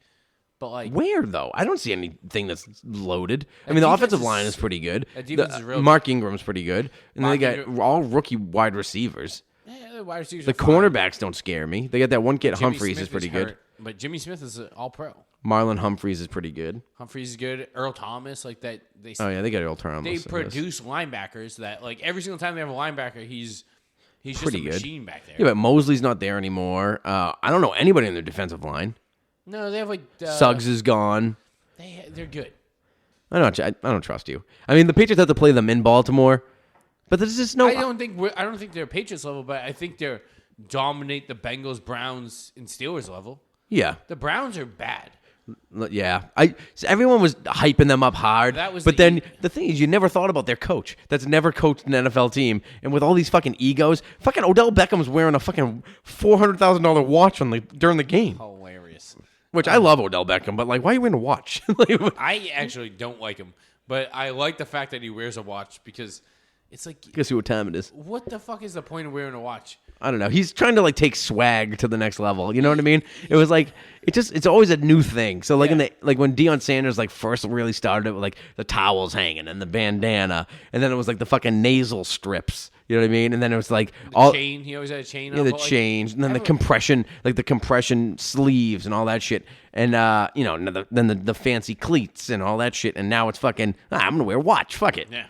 but like, Where though? I don't see anything that's loaded. I mean, the defense offensive is- line is pretty good. that defense is real Mark Ingram's pretty good, and then they Mark got Ingram- all rookie wide receivers. the wide receivers The are fine. cornerbacks don't scare me. They got that one kid Jimmy Humphreys Smith is pretty good. hurt, but Jimmy Smith is all pro. Marlon Humphreys is pretty good. Humphreys is good. Earl Thomas, like that. Oh yeah, they got Earl Thomas. They produce linebackers that like every single time they have a linebacker, he's just Pretty a good. machine back there. Yeah, but Mosley's not there anymore. I don't know anybody in their defensive line. No, they have like Suggs is gone. They're good. I don't trust you. I mean, the Patriots have to play them in Baltimore, but there's just no. I don't think they're Patriots level, but I think they're dominate the Bengals, Browns, and Steelers level. Yeah, The Browns are bad. yeah. So everyone was hyping them up hard. That was but the- then the thing is, you never thought about their coach. That's never coached an NFL team, and with all these fucking egos, fucking Odell Beckham's wearing a fucking $400,000 watch during the game. Hilarious. Which I love Odell Beckham, but like, why are you wearing a watch? Like, I actually don't like him, but I like the fact that he wears a watch because it's like, guess what time it is? what the fuck is the point of wearing a watch? I don't know. He's trying to like take swag to the next level. You know what I mean? It was like it's always a new thing. So like when Deion Sanders like first really started it with like the towels hanging and the bandana, and then it was like the fucking nasal strips. You know what I mean? And then it was like Chain. He always had a chain. yeah, on, the but, like, chains, and then the everyone- compression, like the compression sleeves and all that shit, and then the fancy cleats and all that shit. And now it's fucking I'm gonna wear a watch. Fuck it. Yeah.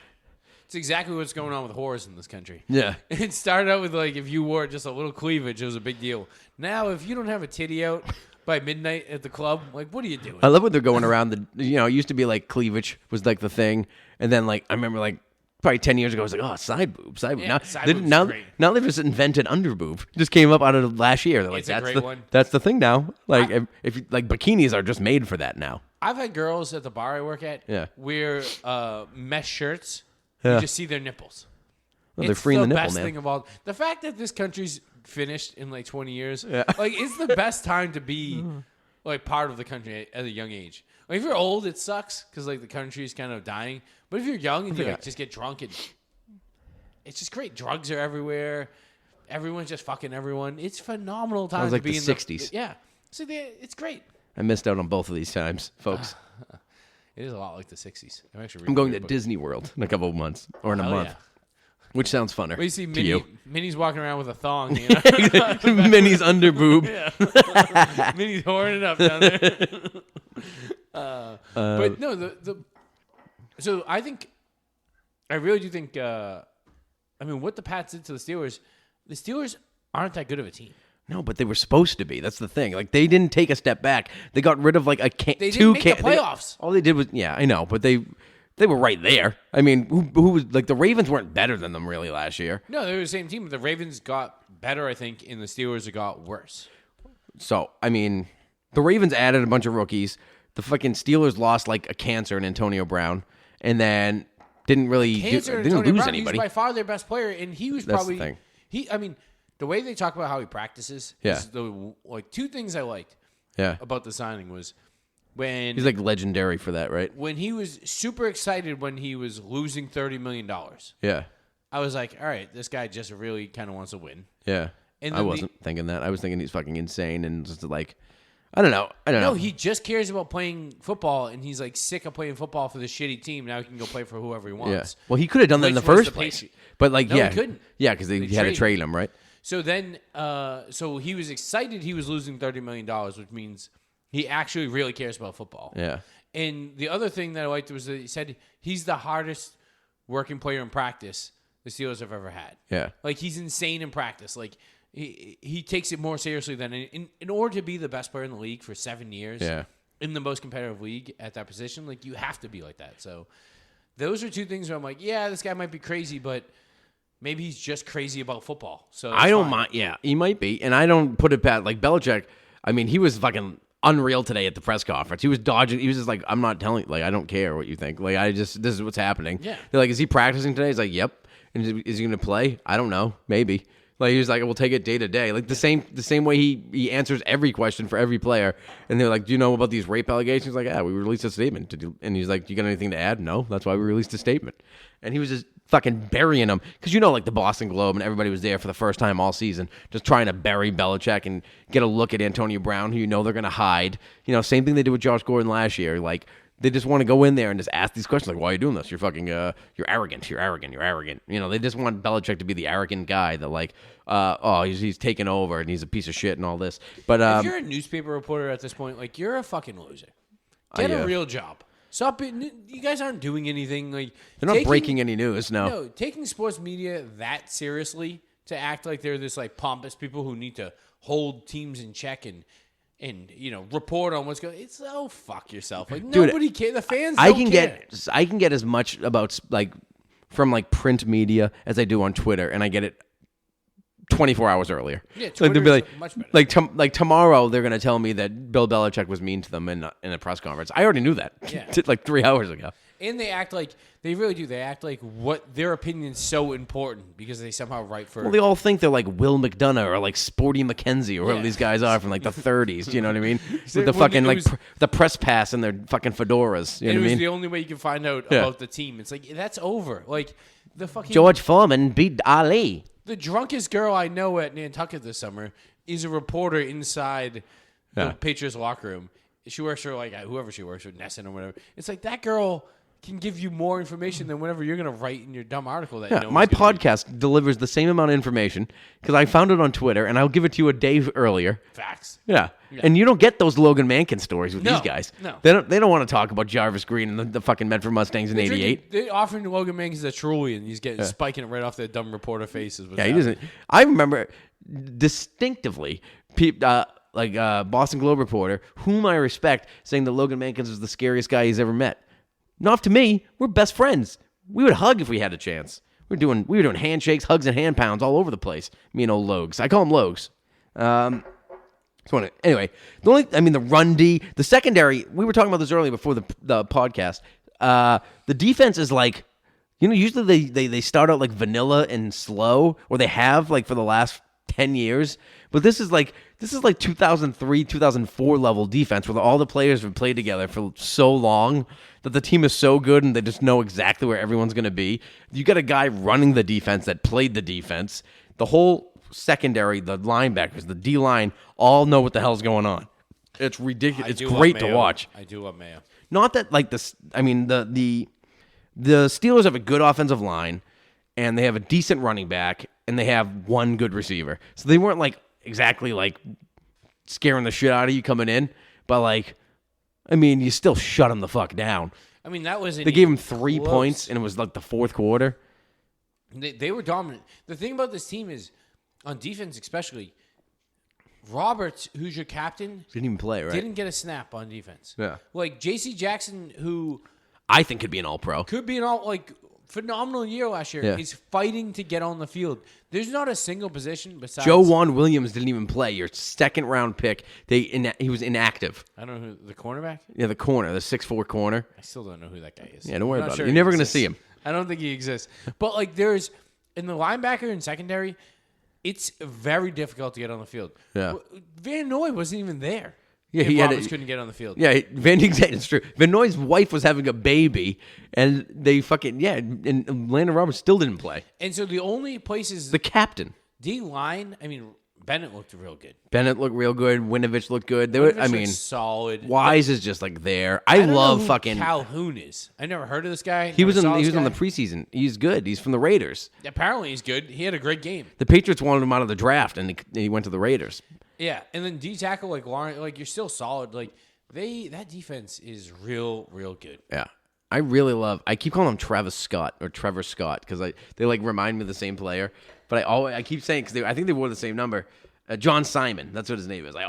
It's exactly what's going on with whores in this country. Yeah. It started out with like if you wore just a little cleavage, it was a big deal. Now, if you don't have a titty out by midnight at the club, like what are you doing? I love when they're going around it used to be like cleavage was like the thing. And then like, I remember like probably 10 years ago, I was like, oh, side boob, side boob. Yeah, side boob's now, great. now they've just invented under boob. Just came up out of last year. They're like, It's a that's great the one. that's the thing now. Like if you, like bikinis are just made for that now. I've had girls at the bar I work at Yeah. wear mesh shirts. Yeah. You just see their nipples. Well, they're It's freeing the nipple, best man. thing of all. The fact that this country's finished in like 20 years, like it's the best time to be like part of the country at a young age. Like, if you're old, it sucks because like the country's kind of dying. But if you're young and you like, just get drunk and it's just great. Drugs are everywhere. Everyone's just fucking everyone. It's phenomenal time Sounds like to be the in 60s. Yeah. So it's great. I missed out on both of these times, folks. It is a lot like the 60s. I'm going to Disney World in a couple of months or in a month, Yeah. which sounds funner. Well, you see to you. Minnie's walking around with a thong. You know? Minnie's under boob. Minnie's whoring it up down there. But no, so I really do think, I mean, what the Pats did to the Steelers aren't that good of a team. No, but they were supposed to be. That's the thing. Like, they didn't take a step back. They got rid of like They two didn't make the playoffs. all they did was, yeah, I know, but they were right there. I mean, who was like the Ravens weren't better than them really last year. No, they were the same team. But the Ravens got better, I think, and the Steelers got worse. So, I mean, the Ravens added a bunch of rookies. The fucking Steelers lost like a cancer in Antonio Brown, and then didn't really Cancer and didn't Antonio lose Brown, anybody. He's by far their best player, and he was That's probably the thing. I mean, the way they talk about how he practices. Yeah. Is like two things I liked Yeah, about the signing was when he's like legendary for that, right? when he was super excited when he was losing $30 million. Yeah, I was like, all right, this guy just really kind of wants to win. yeah. And I then wasn't thinking that. I was thinking he's fucking insane and just like, I don't know. No, he just cares about playing football, and he's like sick of playing football for the shitty team. Now he can go play for whoever he Yeah. wants. Well, he could have done that in the Which was first the place. Patriots. But like, No, he yeah, couldn't. Yeah, because they had to traded trade him, right? So then, so he was excited he was losing $30 million, which means he actually really cares about football. Yeah. And the other thing that I liked was that he said he's the hardest working player in practice the Steelers have ever had. Yeah. Like, he's insane in practice. Like, he takes it more seriously than in order to be the best player in the league for 7 years. Yeah. In the most competitive league at that position, like, you have to be like that. So those are two things where I'm like, yeah, this guy might be crazy, but maybe he's just crazy about football. So I don't fine. mind. Yeah, he might be. And I don't put it past, like, Belichick. I mean, he was fucking unreal today at the press conference. He was dodging. He was just like, I'm not telling, like, I don't care what you think. Like, this is what's happening. Yeah. They're like, is he practicing today? He's like, yep. And is he going to play? I don't know. Maybe. Like, he was like, we'll take it day to day. Like, the same way he answers every question for every player. And they're like, do you know about these rape allegations? He's like, yeah, we released a statement. And he's like, you got anything to add? No, that's why we released a statement. And he was just fucking burying them. Because like the Boston Globe and everybody was there for the first time all season, just trying to bury Belichick and get a look at Antonio Brown, who they're going to hide. Same thing they did with Josh Gordon last year. Like, they just want to go in there and just ask these questions like, why are you doing this? You're fucking, you're arrogant. You're arrogant. You're arrogant. They just want Belichick to be the arrogant guy that like, he's taking over and he's a piece of shit and all this. But if you're a newspaper reporter at this point, like, you're a fucking loser. Get a real job. Stop it. You guys aren't doing anything. Like, they're not breaking any news. No, taking sports media that seriously to act like they're this like pompous people who need to hold teams in check and report on what's going. It's fuck yourself. Like, dude, nobody cares. The fans. I don't care. I can get as much about like from like print media as I do on Twitter, and I get it 24 hours earlier. Yeah, like they'll be Twitter's like, much better. like tomorrow they're gonna tell me that Bill Belichick was mean to them in a press conference. I already knew that. Yeah. like 3 hours ago. And they act like they really do. They act like what their opinion's so important because they somehow write for. Well, they all think they're like Will McDonough or like Sporty McKenzie or whatever these guys are from like the 30s. You know what I mean? With the fucking the press pass and their fucking fedoras. You know what I it was mean? the only way you can find out about the team. It's like that's over. Like the fucking George Foreman beat Ali. The drunkest girl I know at Nantucket this summer is a reporter inside the Patriots locker room. She works for like whoever she works with, Nesson or whatever. It's like that girl can give you more information than whatever you're going to write in your dumb article. That no my one's gonna podcast delivers the same amount of information because I found it on Twitter and I'll give it to you a day earlier. read. Facts. Yeah. And you don't get those Logan Mankin stories with No, these guys. no. They don't want to talk about Jarvis Green and the fucking Medford Mustangs in '88. They offering Logan Mankins a Truly, and he's getting spiking it right off their dumb reporter faces. Yeah, he doesn't. I remember distinctively Boston Globe reporter, whom I respect, saying that Logan Mankins was the scariest guy he's ever met. Not to me. We're best friends. We would hug if we had a chance. We were doing handshakes, hugs, and hand pounds all over the place. Me and old Logs. I call him Logs. Anyway, the run D, the secondary. We were talking about this earlier before the podcast. The defense is like, usually they start out like vanilla and slow, or they have like for the last 10 years. But this is like 2003, 2004 level defense where all the players have played together for so long that the team is so good and they just know exactly where everyone's going to be. You got a guy running the defense that played the defense. The whole secondary, the linebackers, the D-line, all know what the hell's going on. It's ridiculous. It's great to watch. I do love Mayo. Not that like this. I mean, the Steelers have a good offensive line, and they have a decent running back, and they have one good receiver. So they weren't like exactly like scaring the shit out of you coming in, but like, I mean, you still shut them the fuck down. I mean, that was they gave him 3 points, and it was like the fourth quarter. They were dominant. The thing about this team is, on defense especially, Roberts, who's your captain, Didn't even play, right? didn't get a snap on defense. Yeah. Like J.C. Jackson, who I think could be an all-pro. could be an phenomenal year last year, Yeah. is fighting to get on the field. There's not a single position besides Joe Juan Williams didn't even play. Your second-round pick, he was inactive. I don't know who the cornerback. Yeah, the corner, the 6'4" corner. I still don't know who that guy is. Yeah, don't worry I'm not about sure it. You're he never going to exists. see him. I don't think he exists. But like, there's in the linebacker and secondary, it's very difficult to get on the field. Yeah. Van Noy wasn't even there. Yeah, if he had Roberts couldn't get on the field. Yeah, it's true. Van Noy's wife was having a baby, and they and Landon Roberts still didn't play. And so the only places The captain. D line, I mean, Bennett looked real good. Bennett looked real good. Winovich looked good. They were, Winovich looked solid. Wise is just like there. I don't love know who fucking. Calhoun is. I never heard of this guy. He was Never on. saw He this was on the guy. preseason. He's good. He's from the Raiders. Apparently, he's good. He had a great game. The Patriots wanted him out of the draft, and he went to the Raiders. Yeah, and then D tackle like Lawrence, like you're still solid. Like that defense is real good. Yeah. I really love. I keep calling him Travis Scott or Trevor Scott because they like remind me of the same player. But I keep saying because I think they wore the same number. John Simon, that's what his name is. I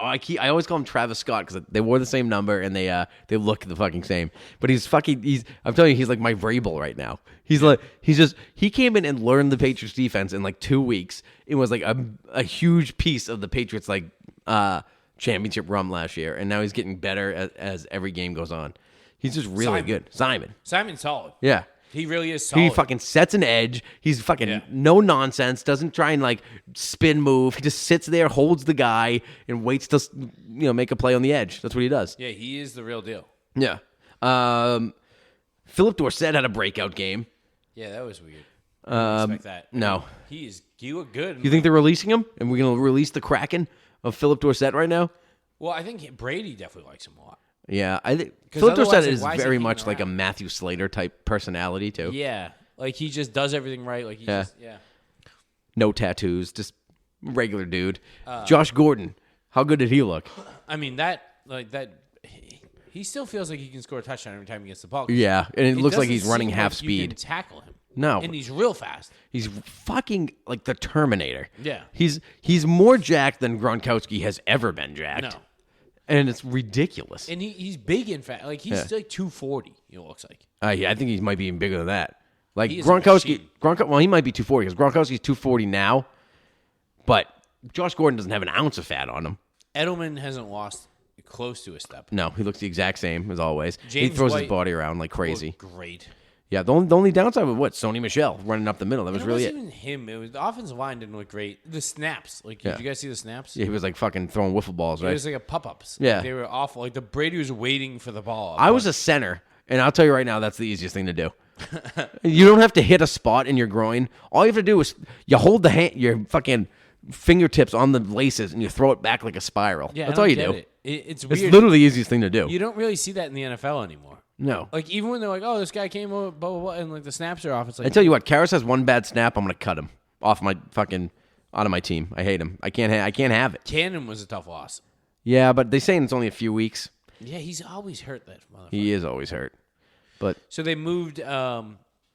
always call him Travis Scott because they wore the same number and they look the fucking same. But I'm telling you, he's like my Vrabel right now. He came in and learned the Patriots defense in like 2 weeks. It was like a huge piece of the Patriots like championship run last year, and now he's getting better as every game goes on. He's just really good. Simon's solid. Yeah. He really is solid. He fucking sets an edge. He's fucking no nonsense. Doesn't try and like spin move. He just sits there, holds the guy, and waits to make a play on the edge. That's what he does. Yeah, he is the real deal. Yeah. Philip Dorsett had a breakout game. Yeah, that was weird. I didn't expect that. No. He looked good. You think they're releasing him? And we're gonna release the Kraken of Philip Dorsett right now? Well, I think Brady definitely likes him a lot. Yeah, I think Philip otherwise, Dorsett like, is why is he very hanging much like a around? Matthew Slater type personality too. Yeah, like he just does everything right. Like No tattoos, just regular dude. Josh Gordon, how good did he look? I mean that. He still feels like he can score a touchdown every time he gets the ball. Yeah, and it looks like doesn't he's running seem half like you can speed. tackle him. No. And he's real fast. He's fucking like the Terminator. Yeah. He's more jacked than Gronkowski has ever been jacked. No. And it's ridiculous. And he's big and fat. Like he's like 240. It looks like. Yeah, I think he might be even bigger than that. Like He is a Gronkowski, machine. well, he might be 240 because Gronkowski's 240 now, but Josh Gordon doesn't have an ounce of fat on him. Edelman hasn't lost close to a step. No, he looks the exact same as always. He James throws his White body around like crazy. Looked great. Yeah, the only downside was what? Sony Michel running up the middle. That was It really wasn't it. even him. It was the offensive line didn't look great. The snaps, like Yeah. did you guys see the snaps? Yeah, he was like fucking throwing wiffle balls, It right? was like a pop-ups. Yeah. Like, they were awful. Like the Brady was waiting for the ball. I was a center, and I'll tell you right now, that's the easiest thing to do. You don't have to hit a spot in your groin. All you have to do is you hold your fucking fingertips on the laces, and you throw it back like a spiral. Yeah, That's I all don't you get do. it. It's It's weird. literally the easiest thing to do. You don't really see that in the NFL anymore. No. Like even when they're like, "Oh, this guy came over," blah blah blah, and like the snaps are off. It's like I tell you what, Karras has one bad snap. I'm gonna cut him off my fucking out of my team. I hate him. I can't have it. Cannon was a tough loss. Yeah, but they saying it's only a few weeks. Yeah, he's always hurt. That motherfucker. He is always hurt. But So they moved.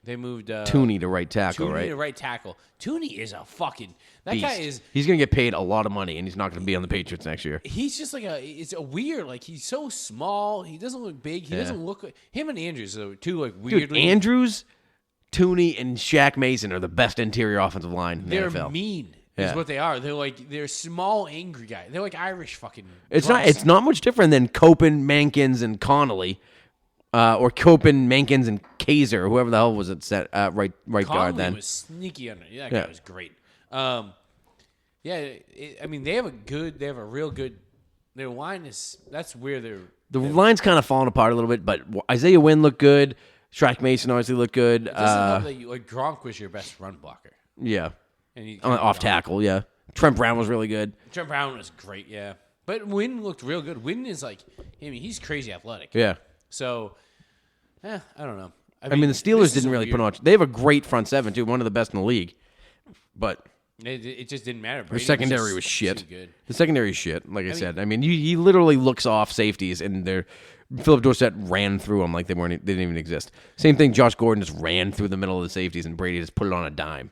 Tooney to right tackle, Tooney right? to right tackle. Tooney is a fucking. That guy Beast. is. He's gonna get paid a lot of money, and he's not gonna be on the Patriots next year. He's just like it's a weird. Like he's so small. He doesn't look big. He doesn't look. Him and Andrews are two like Dude, weirdly. Andrews Tooney and Shaq Mason are the best interior offensive line in the They're NFL. mean. Yeah. Is what they are. They're small, angry guys. They're like Irish fucking. It's drunks. not much different than Copen, Mankins, and Connolly, or Copen, Mankins, and Kaiser, whoever the hell was at right guard Conley then. was sneaky under. That guy was great. They have a real good. Their line is that's where The line's kind of falling apart a little bit, but Isaiah Wynn looked good. Shaq Mason obviously looked good. It doesn't help that you, like Gronk was your best run blocker, Yeah. and he Off tackle, yeah. Trent Brown was really good. Trent Brown was great, yeah. But Wynn looked real good. Wynn is like, he's crazy athletic. Yeah. So, I don't know. I mean, the Steelers didn't really put much. They have a great front seven, too, one of the best in the league. But it just didn't matter. their secondary was shit. Too good. The secondary is shit, like I said. I mean, he literally looks off safeties, and Philip Dorsett ran through them like they didn't even exist. Same thing, Josh Gordon just ran through the middle of the safeties, and Brady just put it on a dime.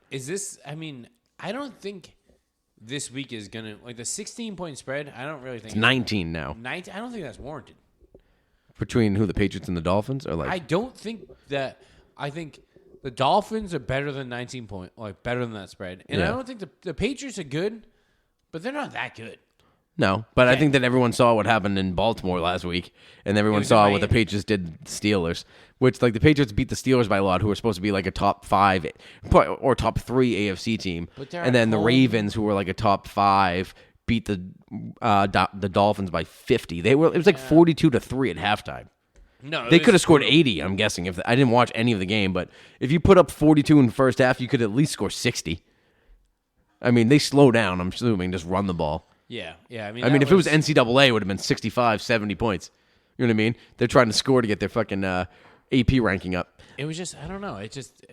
I don't think this week is going to, like the 16-point spread, I don't really think. It's 19 now. 19, I don't think that's warranted. Between who, the Patriots and the Dolphins? Or like, I don't think that, I think the Dolphins are better than 19 point, like better than that spread. And I don't think the Patriots are good, but they're not that good. No, but I think that everyone saw what happened in Baltimore last week, and everyone saw what the Patriots did to Steelers, which, like, the Patriots beat the Steelers by a lot, who were supposed to be, like, a top 5 or top 3 AFC team. And then the Ravens, who were, like, a top 5, beat the Dolphins by 50. It was, like, 42-3 at halftime. No, They could have scored 80, I'm guessing. I didn't watch any of the game, but if you put up 42 in the first half, you could at least score 60. I mean, they slow down, I'm assuming, just run the ball. Yeah. I mean, if it was NCAA, it would have been 65, 70 points. You know what I mean? They're trying to score to get their fucking AP ranking up. It was just, I don't know. It just.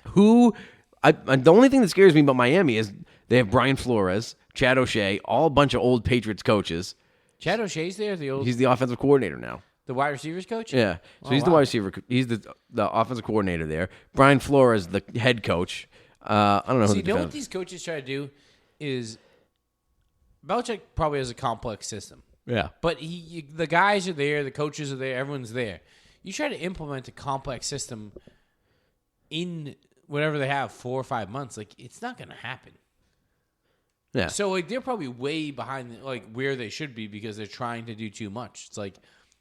The only thing that scares me about Miami is they have Brian Flores, Chad O'Shea, all a bunch of old Patriots coaches. Chad O'Shea's there? He's the offensive coordinator now. The wide receivers coach? Yeah. So he's the wide receiver. He's the offensive coordinator there. Brian Flores, the head coach. I don't know who you know what these coaches try to do is Belichick probably has a complex system. Yeah. But the guys are there, the coaches are there, everyone's there. You try to implement a complex system in whatever they have, 4 or 5 months, like it's not going to happen. Yeah. So like they're probably way behind like where they should be because they're trying to do too much. It's like,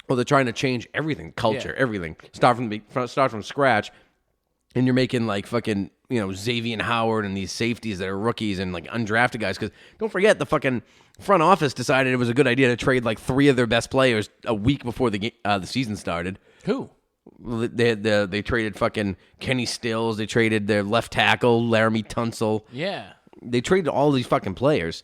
well, they're trying to change everything, culture, everything, start from scratch, and you're making like fucking Xavier Howard and these safeties that are rookies and like undrafted guys. Because don't forget, the fucking front office decided it was a good idea to trade like 3 of their best players a week before the season started. who? They traded fucking Kenny Stills. They traded their left tackle Laramie Tunsil. Yeah. They traded all these fucking players,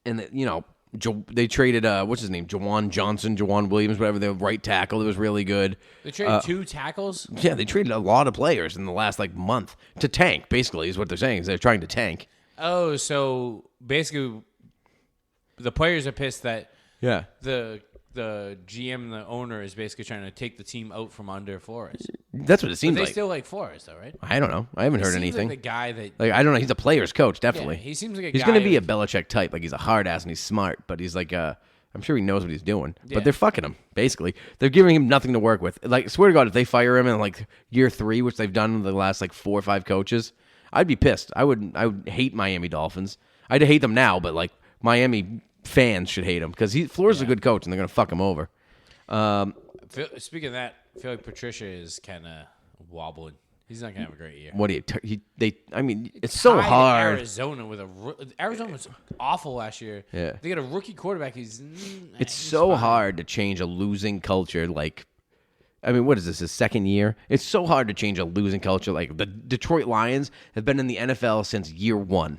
and they traded what's his name, Jawan Williams, whatever, the right tackle. It was really good. They traded 2 tackles? Yeah, they traded a lot of players in the last like month to tank. Basically, is what they're saying. Is they're trying to tank. Oh, so basically the players are pissed that the GM and the owner is basically trying to take the team out from under Flores. That's what it seems But they like. still like Flores, though, right? I don't know. I haven't heard Seems anything. like the guy that I don't know. He's a player's coach, definitely. Yeah, he seems like a he's guy going to be a who- Belichick type. Like he's a hard ass and he's smart, but he's like I'm sure he knows what he's doing. Yeah. But they're fucking him. Basically, they're giving him nothing to work with. Like, swear to God, if they fire him in like year 3, which they've done in the last like 4 or 5 coaches, I'd be pissed. I would hate Miami Dolphins. I'd hate them now, but like Miami fans should hate him because Flores is a good coach and they're going to fuck him over. Speaking of that, I feel like Patricia is kind of wobbling. He's not gonna have a great year. What do you? I mean, it's so Tied hard. Arizona Arizona was awful last year. Yeah. They got a rookie quarterback. It's So hard to change a losing culture. Like, I mean, what is this? His second year? It's so hard to change a losing culture. Like the Detroit Lions have been in the NFL since year 1,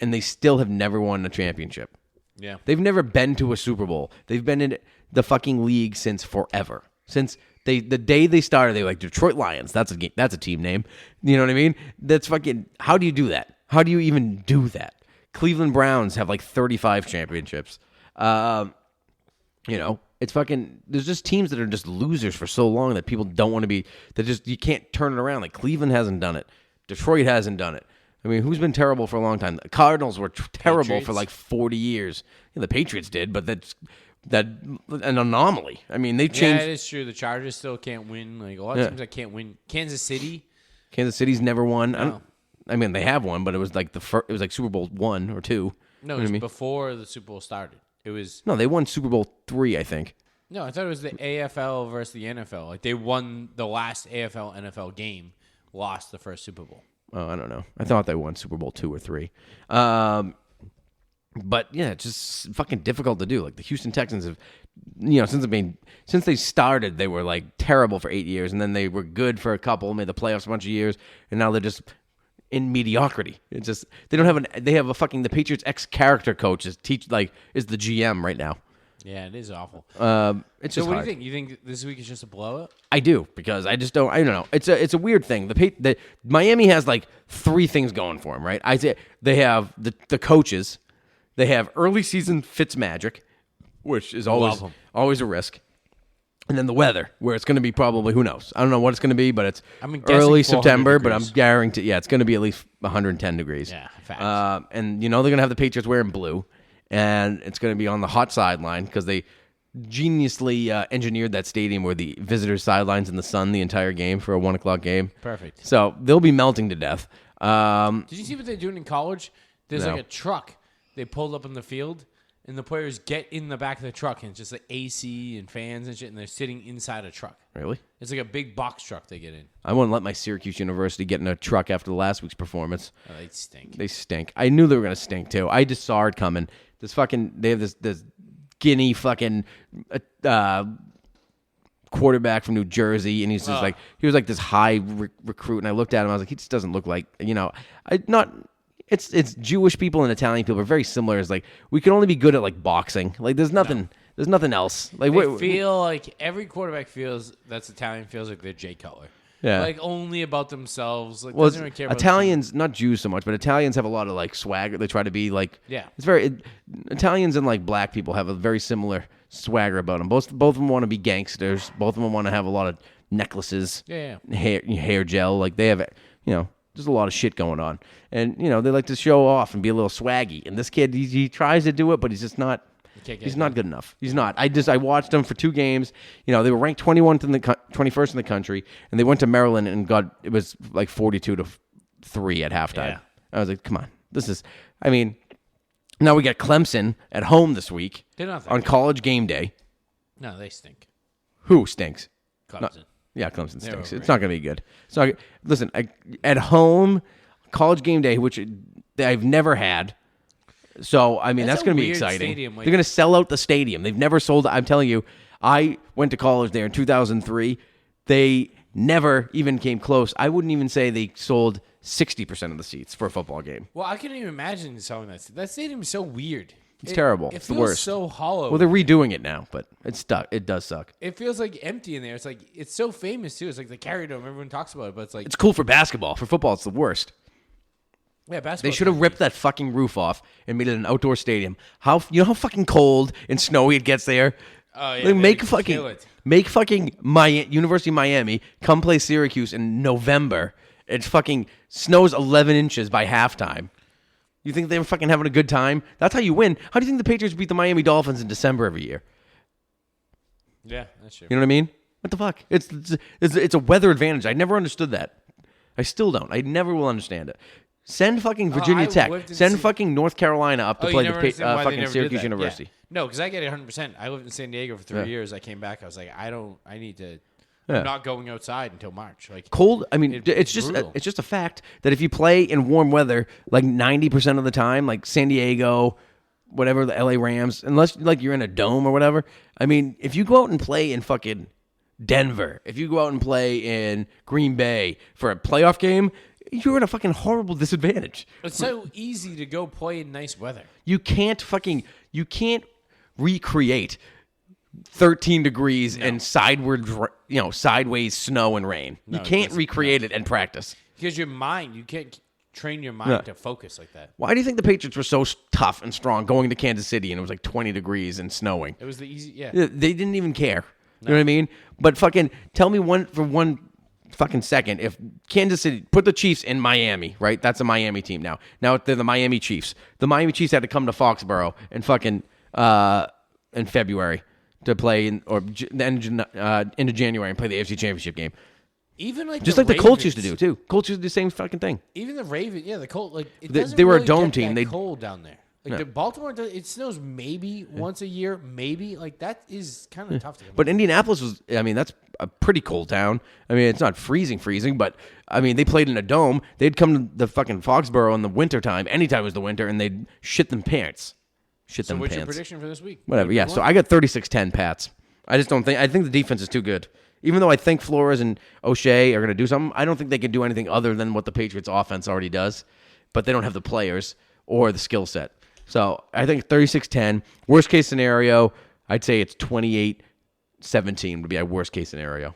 and they still have never won a championship. Yeah. They've never been to a Super Bowl. They've been in the fucking league since forever. Since the day they started, they were like Detroit Lions. That's a team name. You know what I mean? That's fucking. How do you do that? How do you even do that? Cleveland Browns have like 35 championships. It's fucking. There's just teams that are just losers for so long that people don't want to be. That just you can't turn it around. Like Cleveland hasn't done it. Detroit hasn't done it. I mean, who's been terrible for a long time? The Cardinals were terrible Patriots. for like 40 years. Yeah, the Patriots did, but that's an anomaly. I mean, they've changed. Yeah, it is true. The Chargers still can't win. Like a lot of teams that can't win. Kansas City Kansas City's never won. No. I mean, they have one, but it was like it was like Super Bowl 1 or 2. No, You it know was what I mean? before the Super Bowl started. It was No, they won Super Bowl 3, I think. no, I thought it was the AFL versus the NFL. Like they won the last AFL NFL game, lost the first Super Bowl. Oh, I don't know. I thought they won Super Bowl 2 or 3. But yeah, it's just fucking difficult to do. Like the Houston Texans have, since they started, they were like terrible for 8 years, and then they were good for a couple, made the playoffs a bunch of years, and now they're just in mediocrity. It's just they have a fucking the Patriots ex-character coach is the GM right now. Yeah, it is awful. It's So just what hard. do you think? You think this week is just a blowout? I do, because I don't know. It's a weird thing. The Miami has like 3 things going for them, right? I say they have the coaches, they have early season Fitzmagic, which is always a risk, and then the weather, where it's going to be probably, who knows? I don't know what it's going to be, but it's I'm guessing early 400 September. But I'm degrees. guaranteed, it's going to be at least 110 degrees. Yeah, facts. And they're going to have the Patriots wearing blue, and it's going to be on the hot sideline because they geniusly engineered that stadium where the visitors' sidelines in the sun the entire game for a 1:00 game. Perfect. So they'll be melting to death. Did you see what they're doing in college? There's No. like a truck they pulled up in the field, and the players get in the back of the truck, and it's just like AC and fans and shit, and they're sitting inside a truck. Really? It's like a big box truck they get in. I wouldn't let my Syracuse University get in a truck after last week's performance. Oh, they stink. They stink. I knew they were going to stink too. I just saw it coming. They have this guinea fucking quarterback from New Jersey, and he's just he was like this high recruit, and I looked at him, I was like, he just doesn't look like, it's Jewish people and Italian people are very similar. It's like we can only be good at like boxing. Like there's nothing else. Like They feel like every quarterback that's Italian feels like they're Jay Cutler. Yeah. Like only about themselves. Like Well, doesn't really care about Italians, not Jews so much, but Italians have a lot of like swagger. They try to be like, Yeah. Italians and like black people have a very similar swagger about them. Both of them want to be gangsters. Both of them want to have a lot of necklaces, hair gel. Like they have, there's a lot of shit going on, and they like to show off and be a little swaggy. And this kid, he tries to do it, but he's just not. He's not good enough. He's not. I watched him for 2 games. They were ranked 21st in the country, and they went to Maryland and it was like 42-3 at halftime. Yeah. I was like, come on, now we got Clemson at home this week They're not that on good. College game day. No, they stink. Who stinks? Clemson. Yeah, Clemson stinks. overrated. It's not going to be good. So listen, at home, College game day, which I've never had. So, That's that's a going to be weird exciting. stadium, like- They're going to sell out the stadium. They've never sold. I'm telling you, I went to college there in 2003. They never even came close. I wouldn't even say they sold 60% of the seats for a football game. Well, I can't even imagine selling that. That stadium is so weird. It's terrible. It It's the feels worst. so hollow. Well, they're redoing it now, but it's stuck. It does suck. It feels like empty in there. It's like it's so famous too. It's like the Carrier Dome. Everyone talks about it, but it's like It's cool for basketball. For football, it's the worst. yeah, basketball. They should have ripped that fucking roof off and made it an outdoor stadium. How fucking cold and snowy it gets there? Oh yeah, Like, they would kill it. make fucking University of Miami come play Syracuse in November. It fucking snows 11 inches by halftime. You think they were fucking having a good time? That's how you win. How do you think the Patriots beat the Miami Dolphins in December every year? Yeah, that's true. You know what I mean? What the fuck? It's a weather advantage. I never understood that. I still don't. I never will understand it. Send fucking Virginia I Tech. lived in Send San- fucking North Carolina up to Oh, play you the never understand why they fucking never did Syracuse that. University. Yeah. No, because I get it 100%. I lived in San Diego for 3 years. I came back. I was like, I need to. Yeah. I'm not going outside until March. Like Cold. I mean, It's it's just brutal. it's just a fact that if you play in warm weather, like 90% of the time, like San Diego, whatever, the LA Rams, unless like you're in a dome or whatever. I mean, if you go out and play in fucking Denver, if you go out and play in Green Bay for a playoff game, you're in a fucking horrible disadvantage. it's so easy to go play in nice weather. You can't recreate 13 degrees and sideways snow and rain. No, you it can't doesn't. recreate it and practice. Because your mind, you can't train your mind to focus like that. Why do you think the Patriots were so tough and strong going to Kansas City and it was like 20 degrees and snowing? It was the easy, yeah. They didn't even care. You know what I mean? But fucking tell me one fucking second if Kansas City put the Chiefs in Miami, right? That's a Miami team now. Now they're the Miami Chiefs. The Miami Chiefs had to come to Foxborough and fucking in February to play into January and play the AFC Championship game. Even like Just like the Colts used to do too. Colts used to do the same fucking thing. Even the Ravens, the Colts, like it They- doesn't they were a really dome get team. that They- cold down there. Like the Baltimore, it snows maybe once a year, maybe. Like that is kind of tough to get. But Indianapolis was, I mean, that's a pretty cold town. I mean, it's not freezing, but I mean, they played in a dome. They'd come to the fucking Foxborough in the wintertime, anytime it was the winter, and they'd shit them pants. So what's your prediction for this week? Whatever, yeah. So I got 36-10 Pats. I just don't think, I think the defense is too good. Even though I think Flores and O'Shea are going to do something, I don't think they can do anything other than what the Patriots offense already does. But they don't have the players or the skill set. So I think 36-10. Worst case scenario, I'd say it's 28-17 would be a worst case scenario.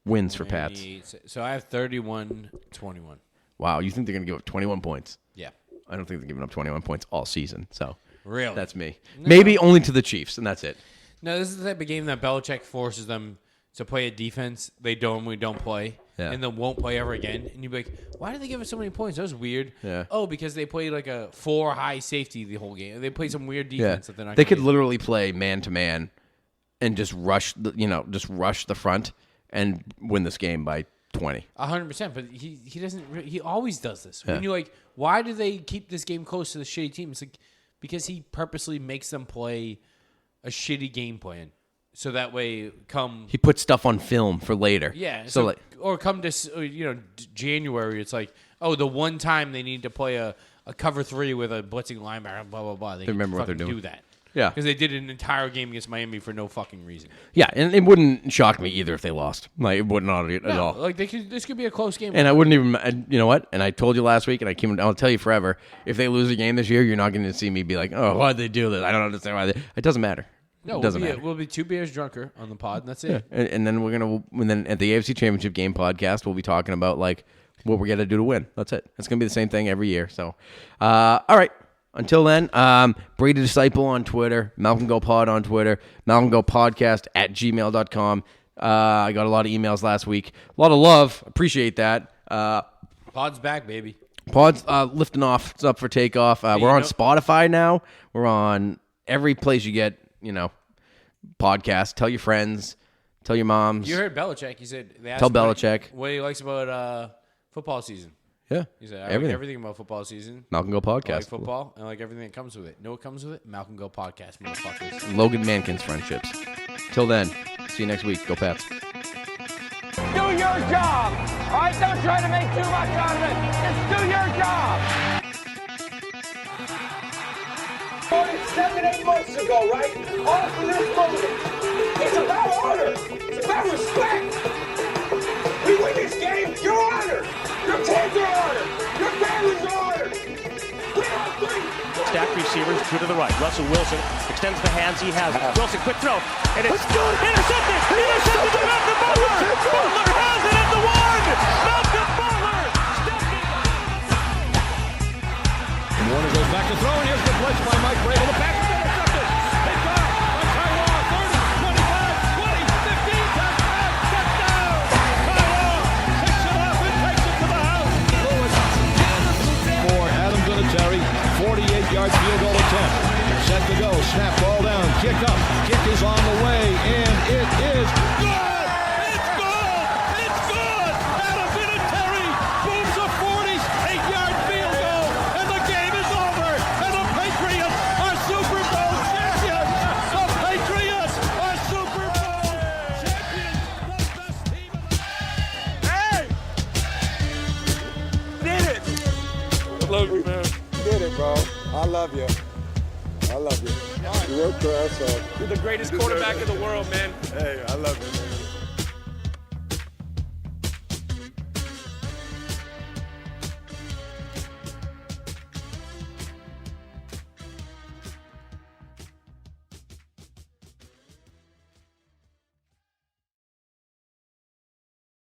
Wins for Pats. So I have 31-21. Wow, you think they're going to give up 21 points? Yeah. I don't think they're giving up 21 points all season. So Really? that's me. Maybe only to the Chiefs, and that's it. No, this is the type of game that Belichick forces them to play a defense they normally don't play, and then won't play ever again. And you'd be like, why did they give us so many points? That was weird. Yeah. Oh, because they played like a 4 high safety the whole game. They played some weird defense that they're not. They gonna could do. literally play man to man and just rush the front and win this game by 20. 100%, but he doesn't. He always does this. When you're like, why do they keep this game close to the shitty team? It's like because he purposely makes them play a shitty game plan, so that way He puts stuff on film for later. Yeah. So like, or come to January, it's like, oh, the one time they need to play a cover 3 with a blitzing linebacker, blah blah blah. They remember what they're fucking doing. Do that. Yeah. Because they did an entire game against Miami for no fucking reason. yeah, and it wouldn't shock me either if they lost. Like it wouldn't at all. Like this could be a close game. And I wouldn't even, you know what? And I told you last week, and I'll tell you forever. If they lose a game this year, you're not going to see me be like, "Oh, why'd they do this?" I don't understand why. It doesn't matter. No, it doesn't matter. We'll be 2 beers drunker on the pod, and that's it. And then and then at the AFC Championship game podcast, we'll be talking about like what we're gonna do to win. That's it. It's gonna be the same thing every year. So, all right. Until then, Brady Disciple on Twitter, Malcolm Go Pod on Twitter, Malcolm Go Podcast at gmail.com. I got a lot of emails last week. A lot of love. Appreciate that. Pod's back, baby. Pod's lifting off. It's up for takeoff. We're on Spotify now. We're on every place you get, podcasts. Tell your friends. Tell your moms. You heard Belichick. He said, they asked Tell him Belichick. what he likes about football season. Yeah. He said, I like everything about football season. Malcolm Go Podcast. I like football. I like everything that comes with it. Know what comes with it? Malcolm Go Podcast, motherfuckers. Logan Mankins friendships. Till then, see you next week. Go Pats. Do your job. All right, don't try to make too much out of it. Just do your job. 7-8 months ago, right? All for this moment. It's about honor. It's about respect. We win this game, you're honored. Your kids are honored. Your families are honored. We are three. Stacked receivers, 2 to the right. Russell Wilson extends the hands he has. Wilson, quick throw. And it's intercepted. Intercepted to Malcolm Butler. Butler has it at the 1. Malcolm Butler stepping Warner goes back to throw, and here's the blitz by Mike Vrabel. The pass is intercepted. They got it. On Taiwan, 30, 25, 20, 15, touchdown. Taiwan picks it up and takes it to the house. For Adam Vinatieri, 48-yard field goal attempt. Set to go, snap, ball down, kick up. Kick is on the way, and it is good. It's good. It's good. Adam Vinatieri booms a 48-yard field goal, and the game is over. And the Patriots are Super Bowl champions. The Patriots are Super Bowl champions. The best team in the Hey! Did it. I love you, man. Did it, bro. I love you. I love you. You worked your ass off. You're the greatest quarterback in the world, man. Hey, I love you, man.